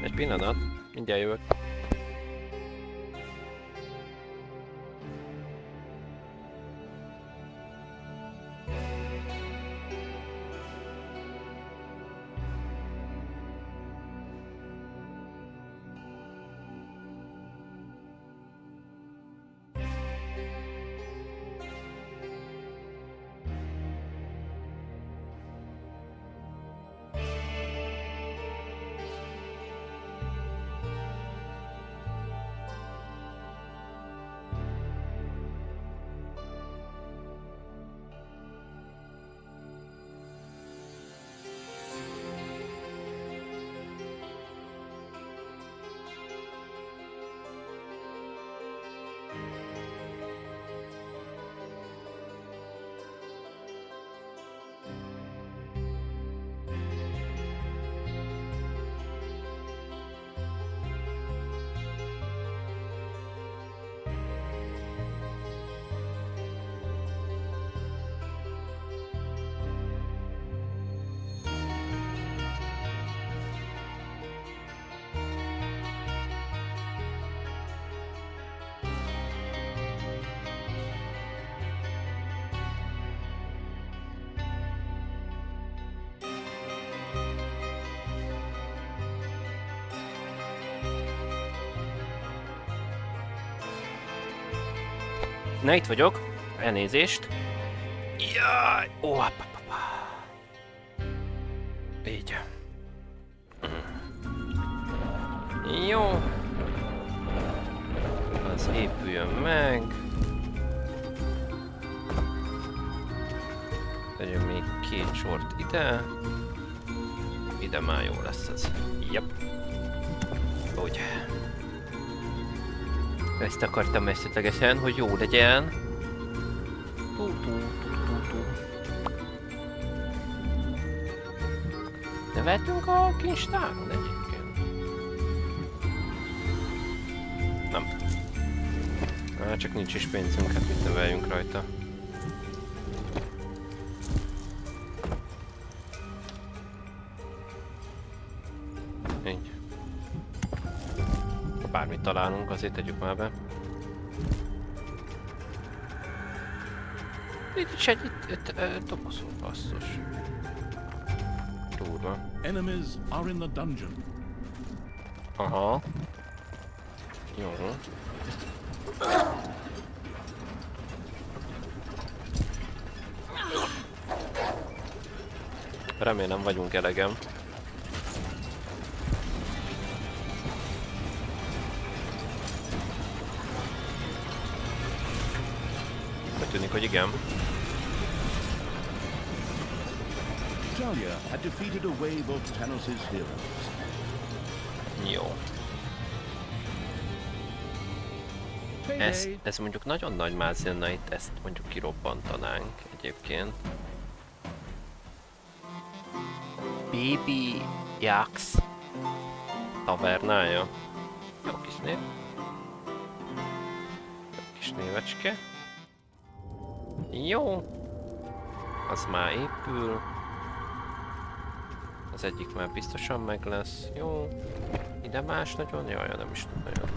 Egy pillanat, mindjárt jövök. Na, itt vagyok. Elnézést. Jaj! Ó, így. Jó. Az épüljön meg. Tegyünk még két sort ide. Ide már jó lesz ez. Yep. Úgy. Ezt akartam esetlegesen, hogy jó legyen. Neveltünk a kincstáron egyébként? Nem. Csak nincs is pénzünk, hát mit neveljünk rajta. Így. Bármit találunk, azért tegyük már be. Itt is egy dobozó basszus. Durva. Enemies are in the dungeon. Aha. Jó. Remélem vagyunk elegem. Tűnik, hogy igen. Talia had defeated a wave of Thanos' heroes. Jó. Ez mondjuk nagyon nagy máz jönne itt, ezt mondjuk kirobbantanánk egyébként. Baby Jax tavernája. Jó kis név. Jó kis névecske. Jó. Az már épül. Az egyik már biztosan meg lesz. Jó. Ide más nagyon? Jaj, nem is tud nagyon.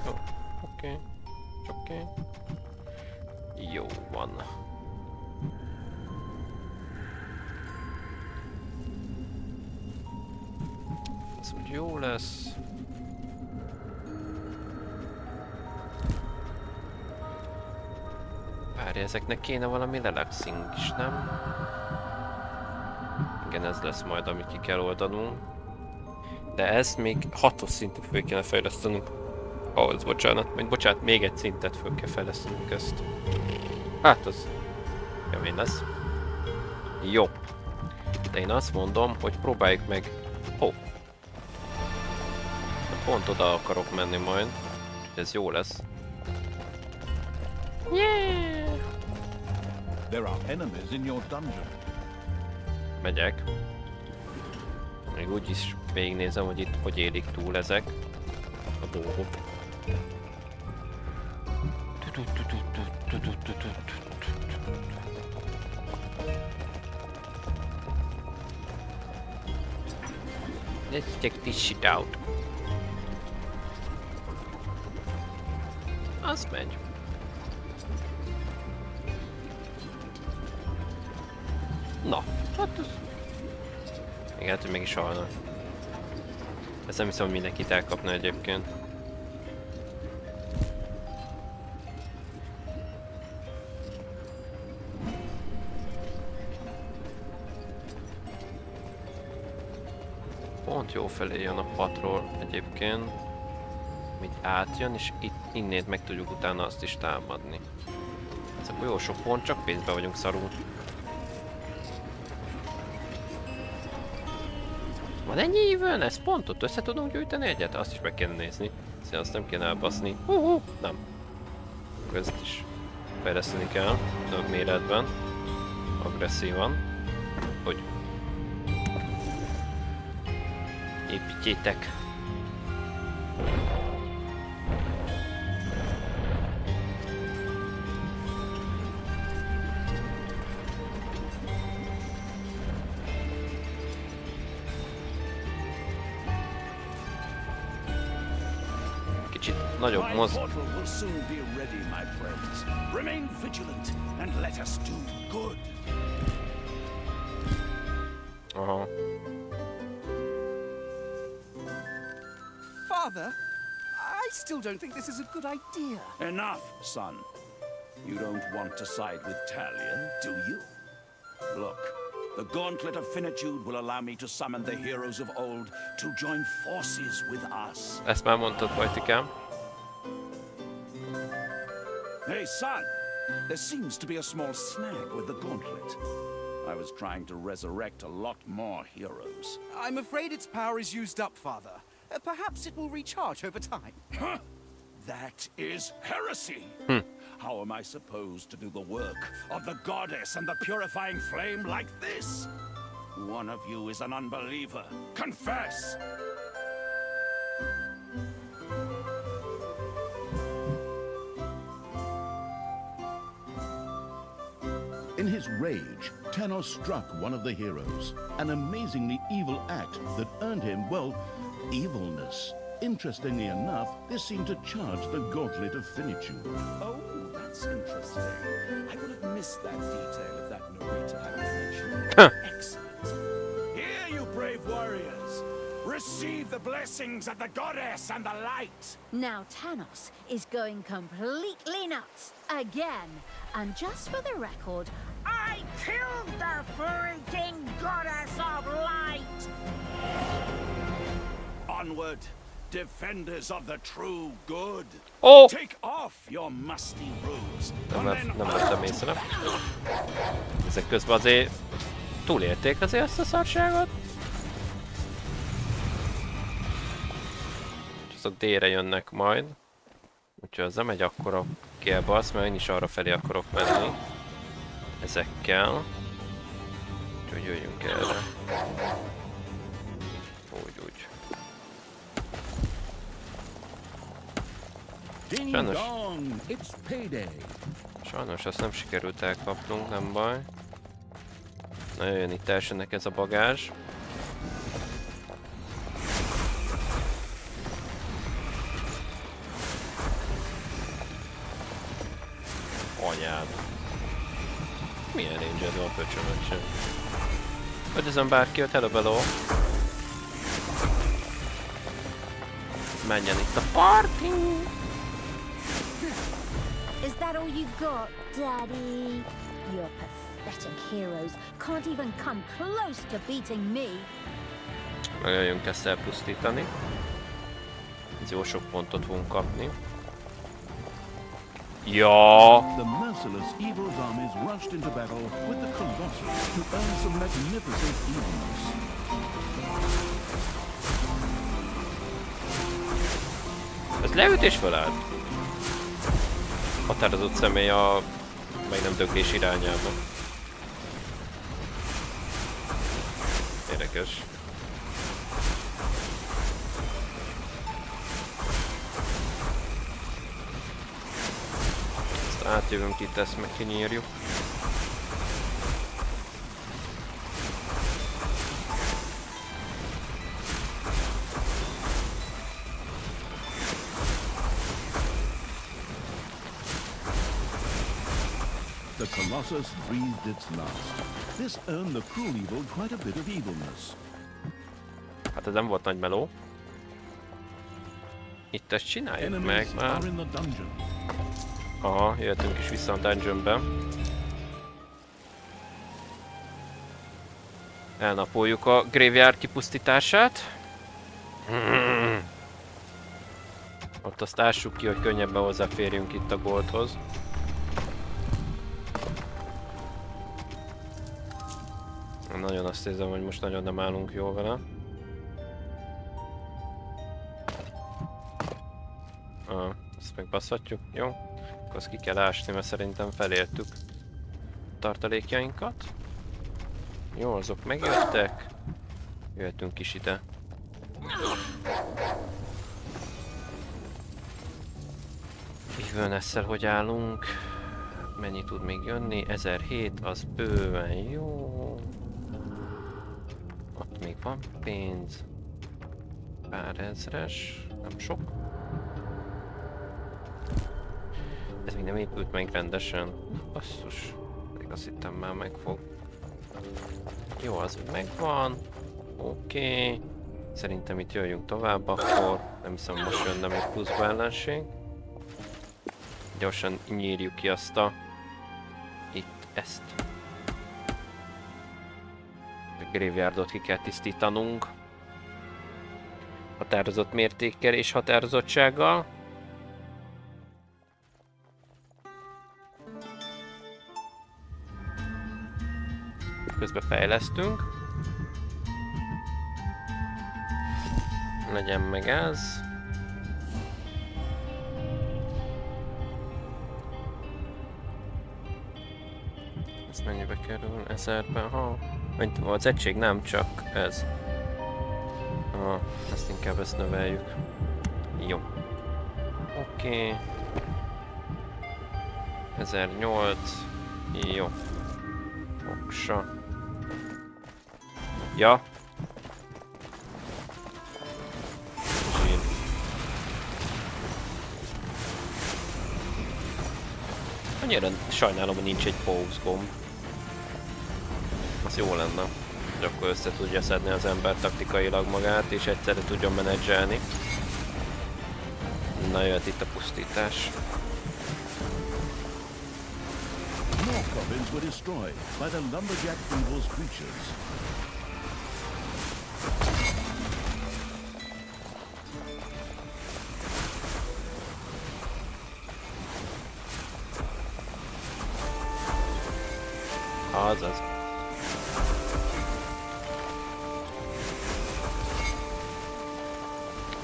Jó. Oké. Oké. Jó van. Ez úgy jó lesz. Várj, ezeknek kéne valami relaxing is, nem? Igen, ez lesz majd, amit ki kell oldanunk. De ez még 6-os szintet föl kéne fejlesztenünk. Ahhoz, bocsánat, még egy szintet föl kell fejlesztenünk ezt. Hát az kemény lesz. Jó. De én azt mondom, hogy próbáljuk meg... Ó. Pont oda akarok menni majd. Ez jó lesz. Yeah! There are enemies in your dungeon. Megyek. Még úgyis végignézem, hogy itt hogy élik túl ezek a dolgok. Let's check this shit out. Az megy. Na, hát ez... Még hát, hogy meg is halna. Ezt nem hiszem, hogy mindenkit elkapna egyébként. Pont jó felé jön a patrol egyébként. Amit átjön, és itt innét meg tudjuk utána azt is támadni. Ez akkor jó sok pont, csak pénzbe vagyunk szarul. Van ennyi even? Ez pontot össze tudunk gyűjteni egyet? Azt is meg kéne nézni. Szóval azt nem kéne elbaszni. Nem. Ezt is fejleszteni kell. Több méretben. Agresszívan. Hogy? Építjétek. Nagyobb My moz... portal will soon be ready, my friends. Remain vigilant and let us do good. Aha. Father, I still don't think this is a good idea. Enough, son. You don't want to side with Talia, do you? Look, the Gauntlet of Finitude will allow me to summon the heroes of old to join forces with us. Ezt már mondtad, Bajtikám. Hey, son! There seems to be a small snag with the Gauntlet. I was trying to resurrect a lot more heroes. I'm afraid its power is used up, Father. Perhaps it will recharge over time. Huh? That is heresy! How am I supposed to do the work of the goddess and the purifying flame like this? One of you is an unbeliever. Confess! In his rage, Tanos struck one of the heroes, an amazingly evil act that earned him, well, evilness. Interestingly enough, this seemed to charge the Gauntlet of Finitude. Oh, that's interesting. I would have missed that detail if that narrator hadn't mentioned it. Excellent. Here, you brave warriors! Receive the blessings of the goddess and the light! Now Tanos is going completely nuts again. And just for the record, I killed the freaking goddess of light! Onward, defenders of the true good! Ó! Take off your musty robes, Nem vettem észre. Ezek közben azért túlélték azért ezt a szarságot. És azok délre jönnek majd. Úgyhogy az nem egy akkora kielbasz, mert én is arra felé akarok menni. Ezekkel. Úgyhogy jöjjünk erre. Úgy. Sajnos... Sajnos azt nem sikerült elkapnunk, nem baj. Na jöjjön itt elsőnek ez a bagázs. Anyád. Milyen ninja a pöcsömet sem. Ödözöm bárki, ott hello bello. Menjen itt a party! Is that all you got, Daddy? Your pathetic heroes can't even come close to beating me. Megjöjjünk ezt elpusztítani. Ez jó sok pontot fogunk kapni. Ja! The merciless evil's armies rushed into battle with the Colossus to earn some magnificent evilness. Ez leüt és felállt. Határozott személy a meg nem döglés irányába. Érdekes. Ezt átjövünk itt, ezt meg kinyírjuk. The Colossus breathed its last. This earned the cruel evil quite a bit of evilness. Hát ez nem volt nagy meló. Itt ezt csináljuk meg Enemies már. are in the dungeon. Aha, jöttünk is vissza a dungeonbe. Elnapoljuk a graveyard kipusztítását. Ott azt ássuk ki, hogy könnyebben hozzáférjünk itt a goldhoz. Nagyon azt érzem, hogy most nagyon nem állunk jól vele. Ezt megbaszhatjuk, jó? Akkor azt ki kell ásni, mert szerintem felértük tartalékjainkat. Jó, azok megjöttek. Jöhetünk is ide. Hívőn egyszer hogy állunk? Mennyi tud még jönni? 1007, az bőven jó. Ott még van pénz. Pár ezres, nem sok. Ez még nem épült meg rendesen. Basszus, még azt hittem már megfog. Jó, az úgy megvan. Oké. Szerintem itt jöjjünk tovább akkor. Nem hiszem most jönne még pluszba ellenség. Gyorsan nyírjuk ki azt a... Itt ezt. A graveyardot ki kell tisztítanunk. Határozott mértékkel és határozottsággal. Közben fejlesztünk. Legyen meg ez. Ez mennyibe kerül? 1000-ben? Ha. Az egység nem, csak ez. Ezt inkább ezt növeljük. Jó. Oké. 1008. Jó. Oksa. Ja. Zsír. Annyira sajnálom, hogy nincs egy pause gomb. Az jó lenne, hogy akkor össze tudja szedni az ember taktikailag magát, és egyszerre tudjon menedzselni. Na, jöhet itt a pusztítás. More coffins were destroyed by the lumberjack evil's creatures. Azaz.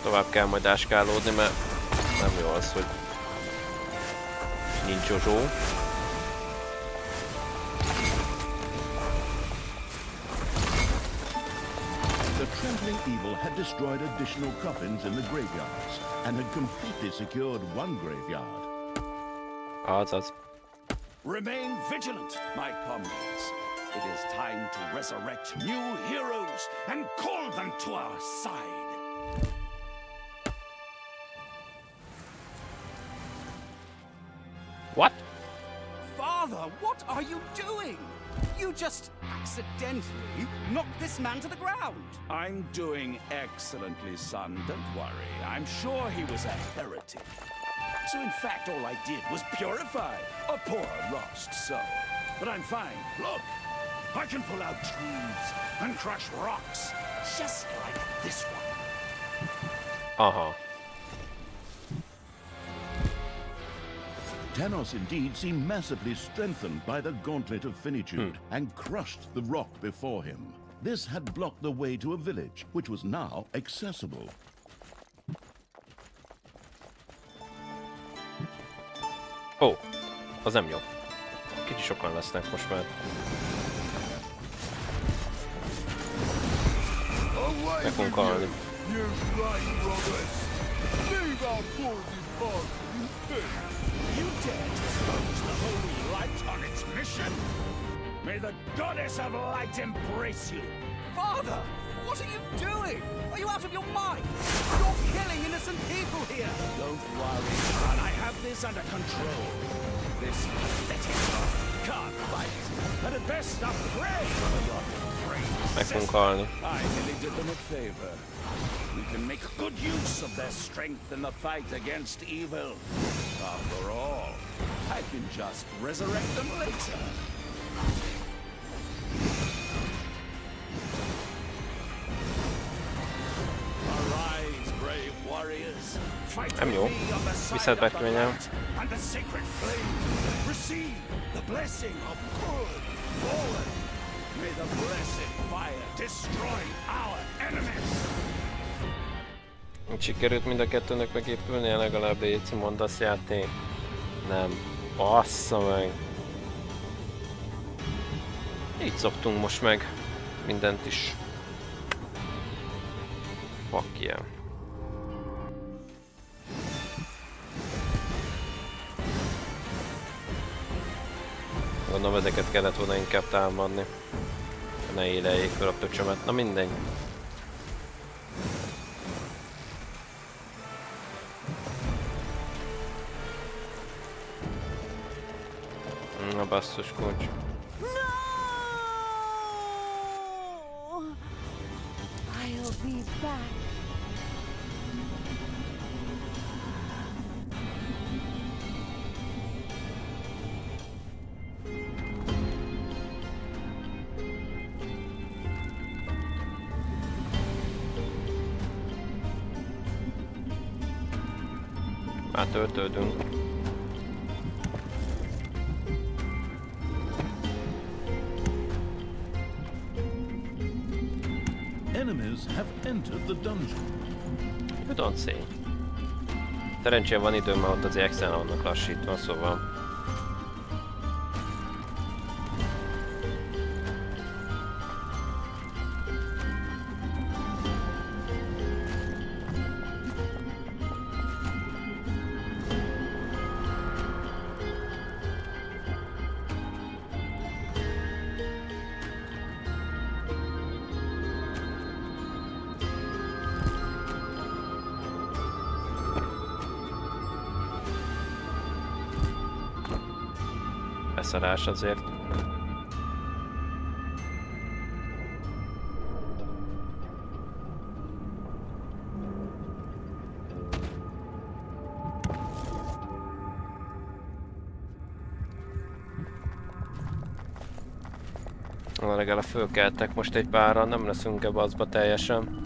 Tovább kell majd áskálódni, mert nem jó az, hogy nincs Zsozsó. The trampling evil had destroyed additional coffins in the graveyards and had completely secured one graveyard. Azaz. Remain vigilant, my comrades. It is time to resurrect new heroes and call them to our side. What? Father, what are you doing? You just accidentally knocked this man to the ground. I'm doing excellently, son. Don't worry. I'm sure he was a heretic. So in fact, all I did was purify a poor lost soul. But I'm fine. Look, I can pull out trees and crush rocks, just like this one. Aha. Thanos indeed seemed massively strengthened by the gauntlet of finitude and crushed the rock before him. This had blocked the way to a village, which was now accessible. Ó, az nem jó. Kicsi sokan lesznek most már. Meg fogunk halni. You dare to oppose the holy light on its mission? May the goddess of light embrace you! Father, what are you doing? Are you out of your mind? You're killing innocent people here. Don't worry, son. I have this under control. This pathetic dog can't fight. And at best, a prey for your Meg fogunk sister. halni. I merely did them a favor. We can make good use of their strength in the fight against evil. After all, I can just resurrect them later. Arise, brave warriors. Fight Nem with jó. me on the side Viszed of the bekményel. light and the sacred flame. Receive the blessing of good forward. May the blessed fire destroy our enemies. Sikerült mind a kettőnek megépülnie, legalább Éci, mondasz játék? Nem. Bassza meg. Így szoktunk most meg mindent is. Fuck yeah. Gondolom ezeket kellett volna inkább támadni. Ne éleljék fel a pöcsömet. Na mindegy. Na basszus kulcs. No! I'll be back. Már töltődünk. Enemies have entered the dungeon. You don't say. Szerencsére van időm, mert ott az exen vannak lassítva, szóval... Beszarás azért. Na, legalább fölkeltek most egy páran, nem leszünk ebbe azba teljesen.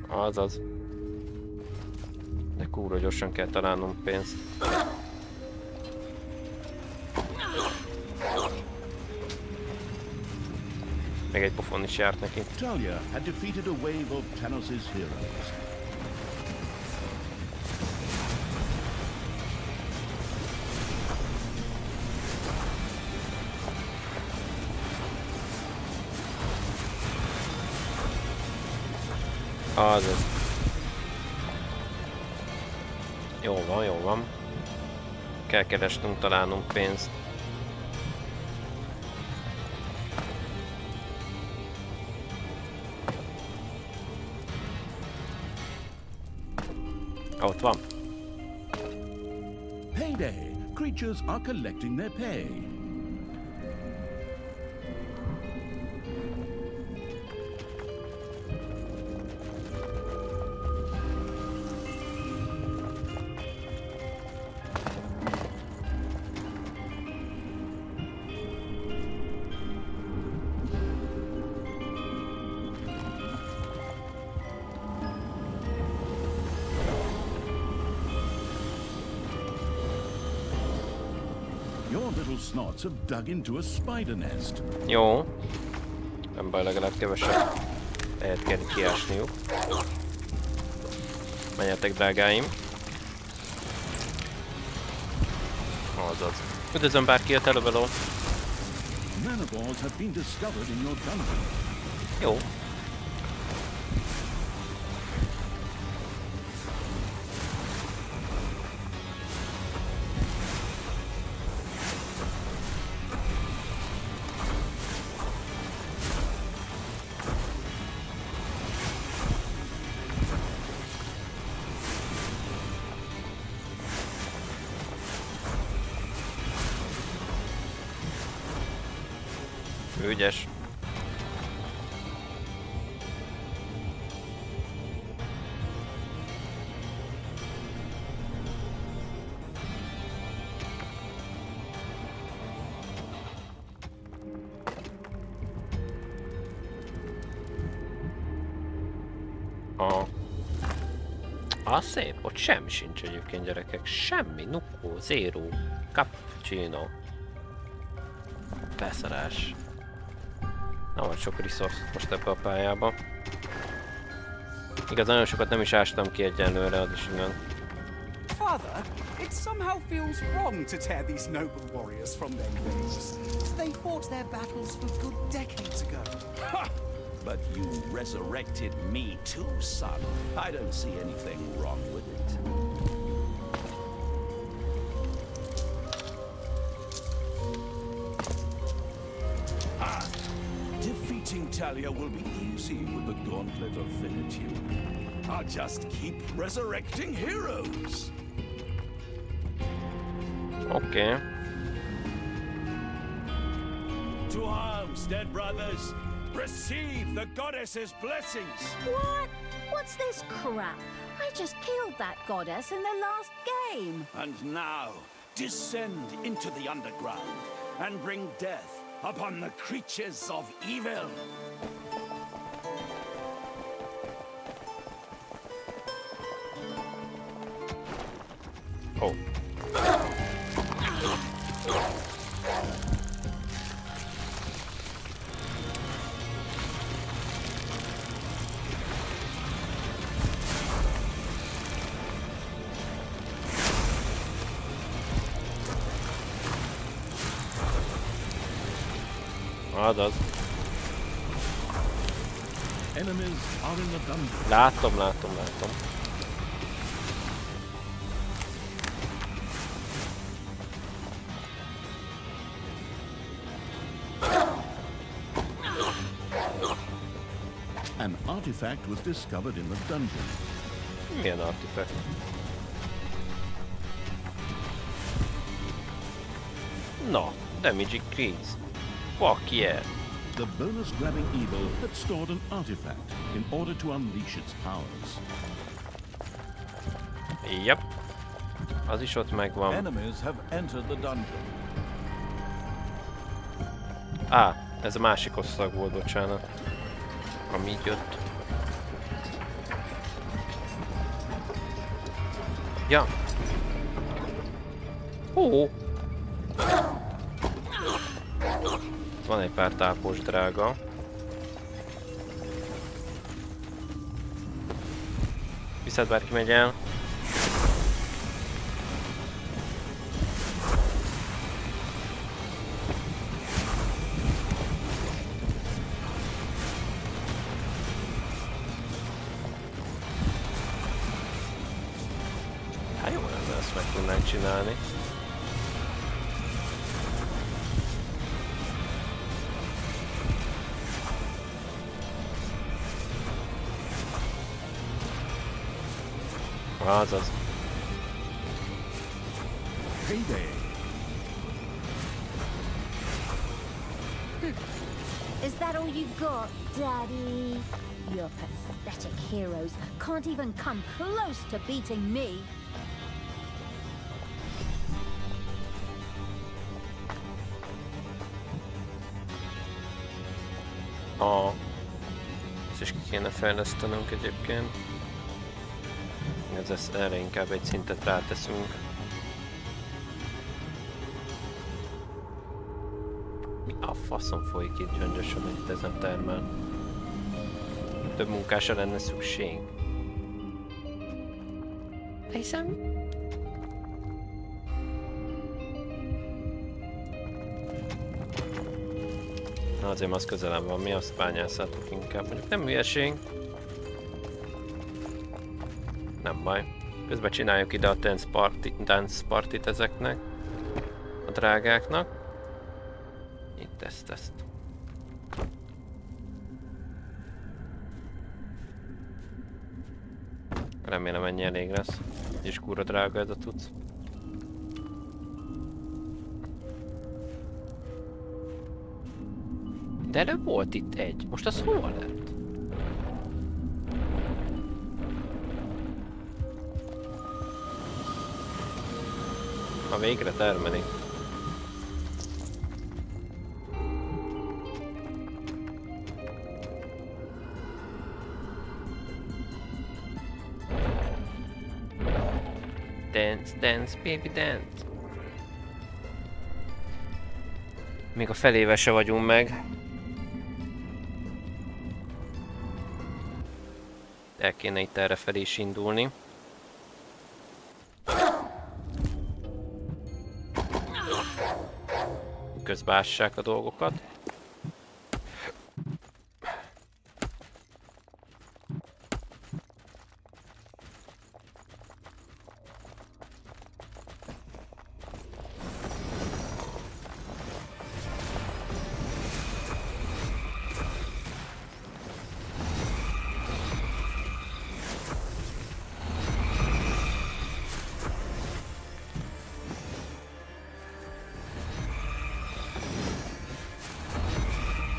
Azaz. De kurva gyorsan kell találnom pénzt. Meg egy pofon is járt neki. Talia had defeated a wave of Thanos' heroes. Azaz. Jó van, jó van. Kell keresnünk, találnunk pénzt. Ott van. Payday! Creatures are collecting their pay. Your little snots have dug into a spider nest. Jó. Nem baj, legalább kevesebb lehet kell kiásniuk. Menjetek, drágáim. Azaz. Üdvözlöm bárkiért, hello. Nanoballs have been discovered in your dungeon. Jó. Ügyes. Szép, ott semmi sincs egyébként, gyerekek. Semmi, nukkó, zero, cappuccino. Beszarás. Nem van sok resource most ebbe a pályába. Igaz, nagyon sokat nem is ástam ki egyenlőre, az is igen. Father, it somehow feels wrong to tear these noble warriors from their graves. They fought their battles for good decades ago. Ha! But you resurrected me too, son. I don't see anything wrong with it. Ah! Defeating Talia will be easy with the Gauntlet of Finitude. I'll just keep resurrecting heroes. Okay. To arms, dead brothers! Receive the goddess's blessings! What? What's this crap? I just killed that goddess in the last game. And now, descend into the underground and bring death upon the creatures of evil. Oh. Azaz. Enemies are in the dungeon. Látom. An artifact was discovered in the dungeon. Milyen artifact? No, damage increase. Fuck yeah. The bonus-grabbing evil had stored an artifact in order to unleash its powers. Yep. Az is ott megvan. Enemies have entered the dungeon. Ez a másik osztag volt, bocsánat. Ami így jött. Ja. Van egy pár tápos drága. Viszont bárki megy el. tudnánk csinálni. Azaz. Hey there. Is that all you got, Daddy? Your pathetic heroes can't even come close to beating me. Ezt is ki kéne fejlesztenünk egyébként. Erre inkább egy szintet ráteszünk. Mi a faszon folyik itt gyöngyösen, hogy itt ezen termel? Több munkásra lenne szükség. De hiszem... Na azért az közelem van, mi azt bányászhatok inkább. Mondjuk nem hülyeség. Nem baj. Közben csináljuk ide a dance partit ezeknek. A drágáknak. Itt ezt. Remélem ennyi elég lesz. És kurva drága ez a tudsz. De előbb volt itt egy. Most az hol lett? Ha végre termelik. Dance, dance, baby, dance. Még a felével se vagyunk meg. El kéne itt errefelé is indulni. Közben ássák a dolgokat.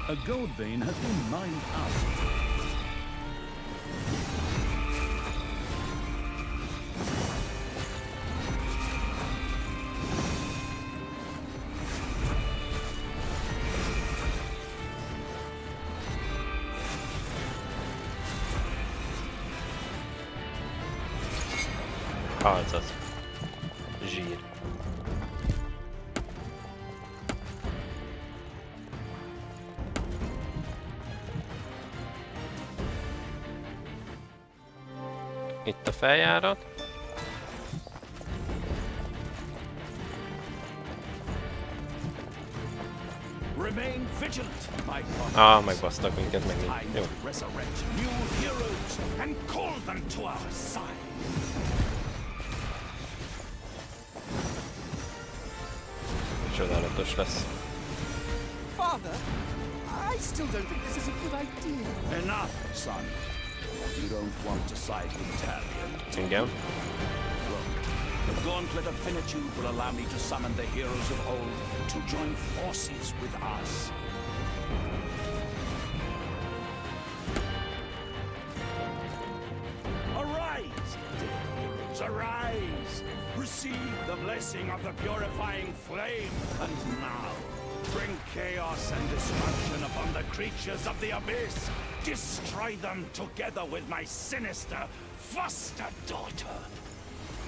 A gold vein has been mined out. Azaz. Zsír. Itt a feljárat. Megbasztak minket megint. Jó. Csodálatos lesz. Father, I still don't think this is a good idea. Enough, son. You don't want to side with Talion. Igen. Look, the Gauntlet of Finitude will allow me to summon the heroes of old to join forces with us. Arise, dear heroes, arise! Receive the blessing of the purifying flame, and now bring chaos and destruction upon the creatures of the abyss. Destroy them together with my sinister foster daughter.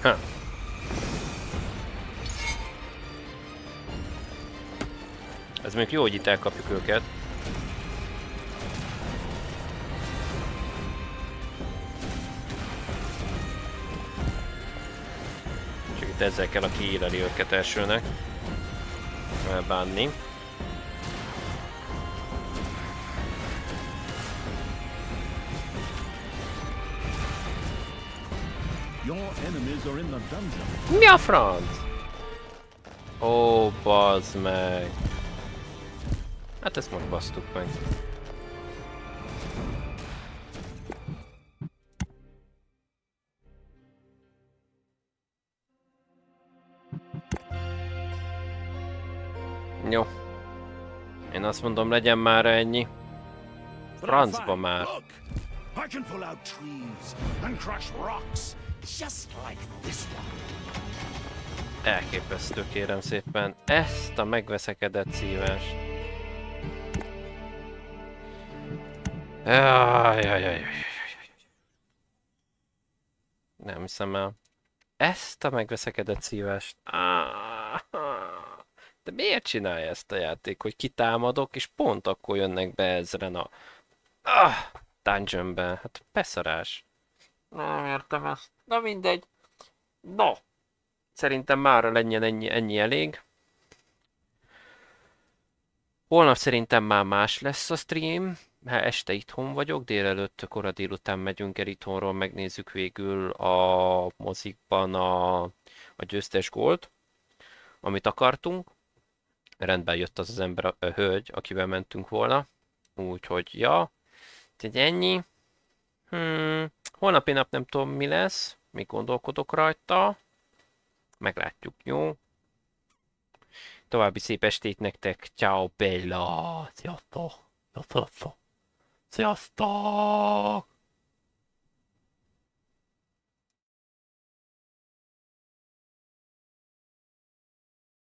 Ha. Ez még jó, hogy itt elkapjuk őket. Csak itt ezzel kell, aki éleli őket elsőnek. Elbánni. Your enemies are in the dungeon. Mi a franc? Ó, bazd meg. Hát ezt most basztuk meg. Jó. Én azt mondom, legyen már ennyi. Francba már. Look, I can pull out trees and crush rocks just like this one. Elképesztő, kérem szépen. Ezt a megveszekedett szívást. Ajajajajaj. Nem hiszem el. Ezt a megveszekedett szívást. De miért csinálja ezt a játék, hogy kitámadok, és pont akkor jönnek be ezren a dungeonbe? Hát beszarás. Nem értem ezt. Na mindegy. No. Szerintem mára legyen ennyi elég. Holnap szerintem már más lesz a stream. Hát este itthon vagyok, délelőtt, kora délután megyünk el itthonról, megnézzük végül a mozikban a győztes gólt, amit akartunk. Rendben jött az ember, a hölgy, akivel mentünk volna. Úgyhogy, ja. Úgyhogy ennyi. Holnapi nap nem tudom mi lesz. Még gondolkodok rajta. Meglátjuk, jó? További szép estét nektek. Ciao, Bella! Sziasztok! Sziasztok! Sziasztok!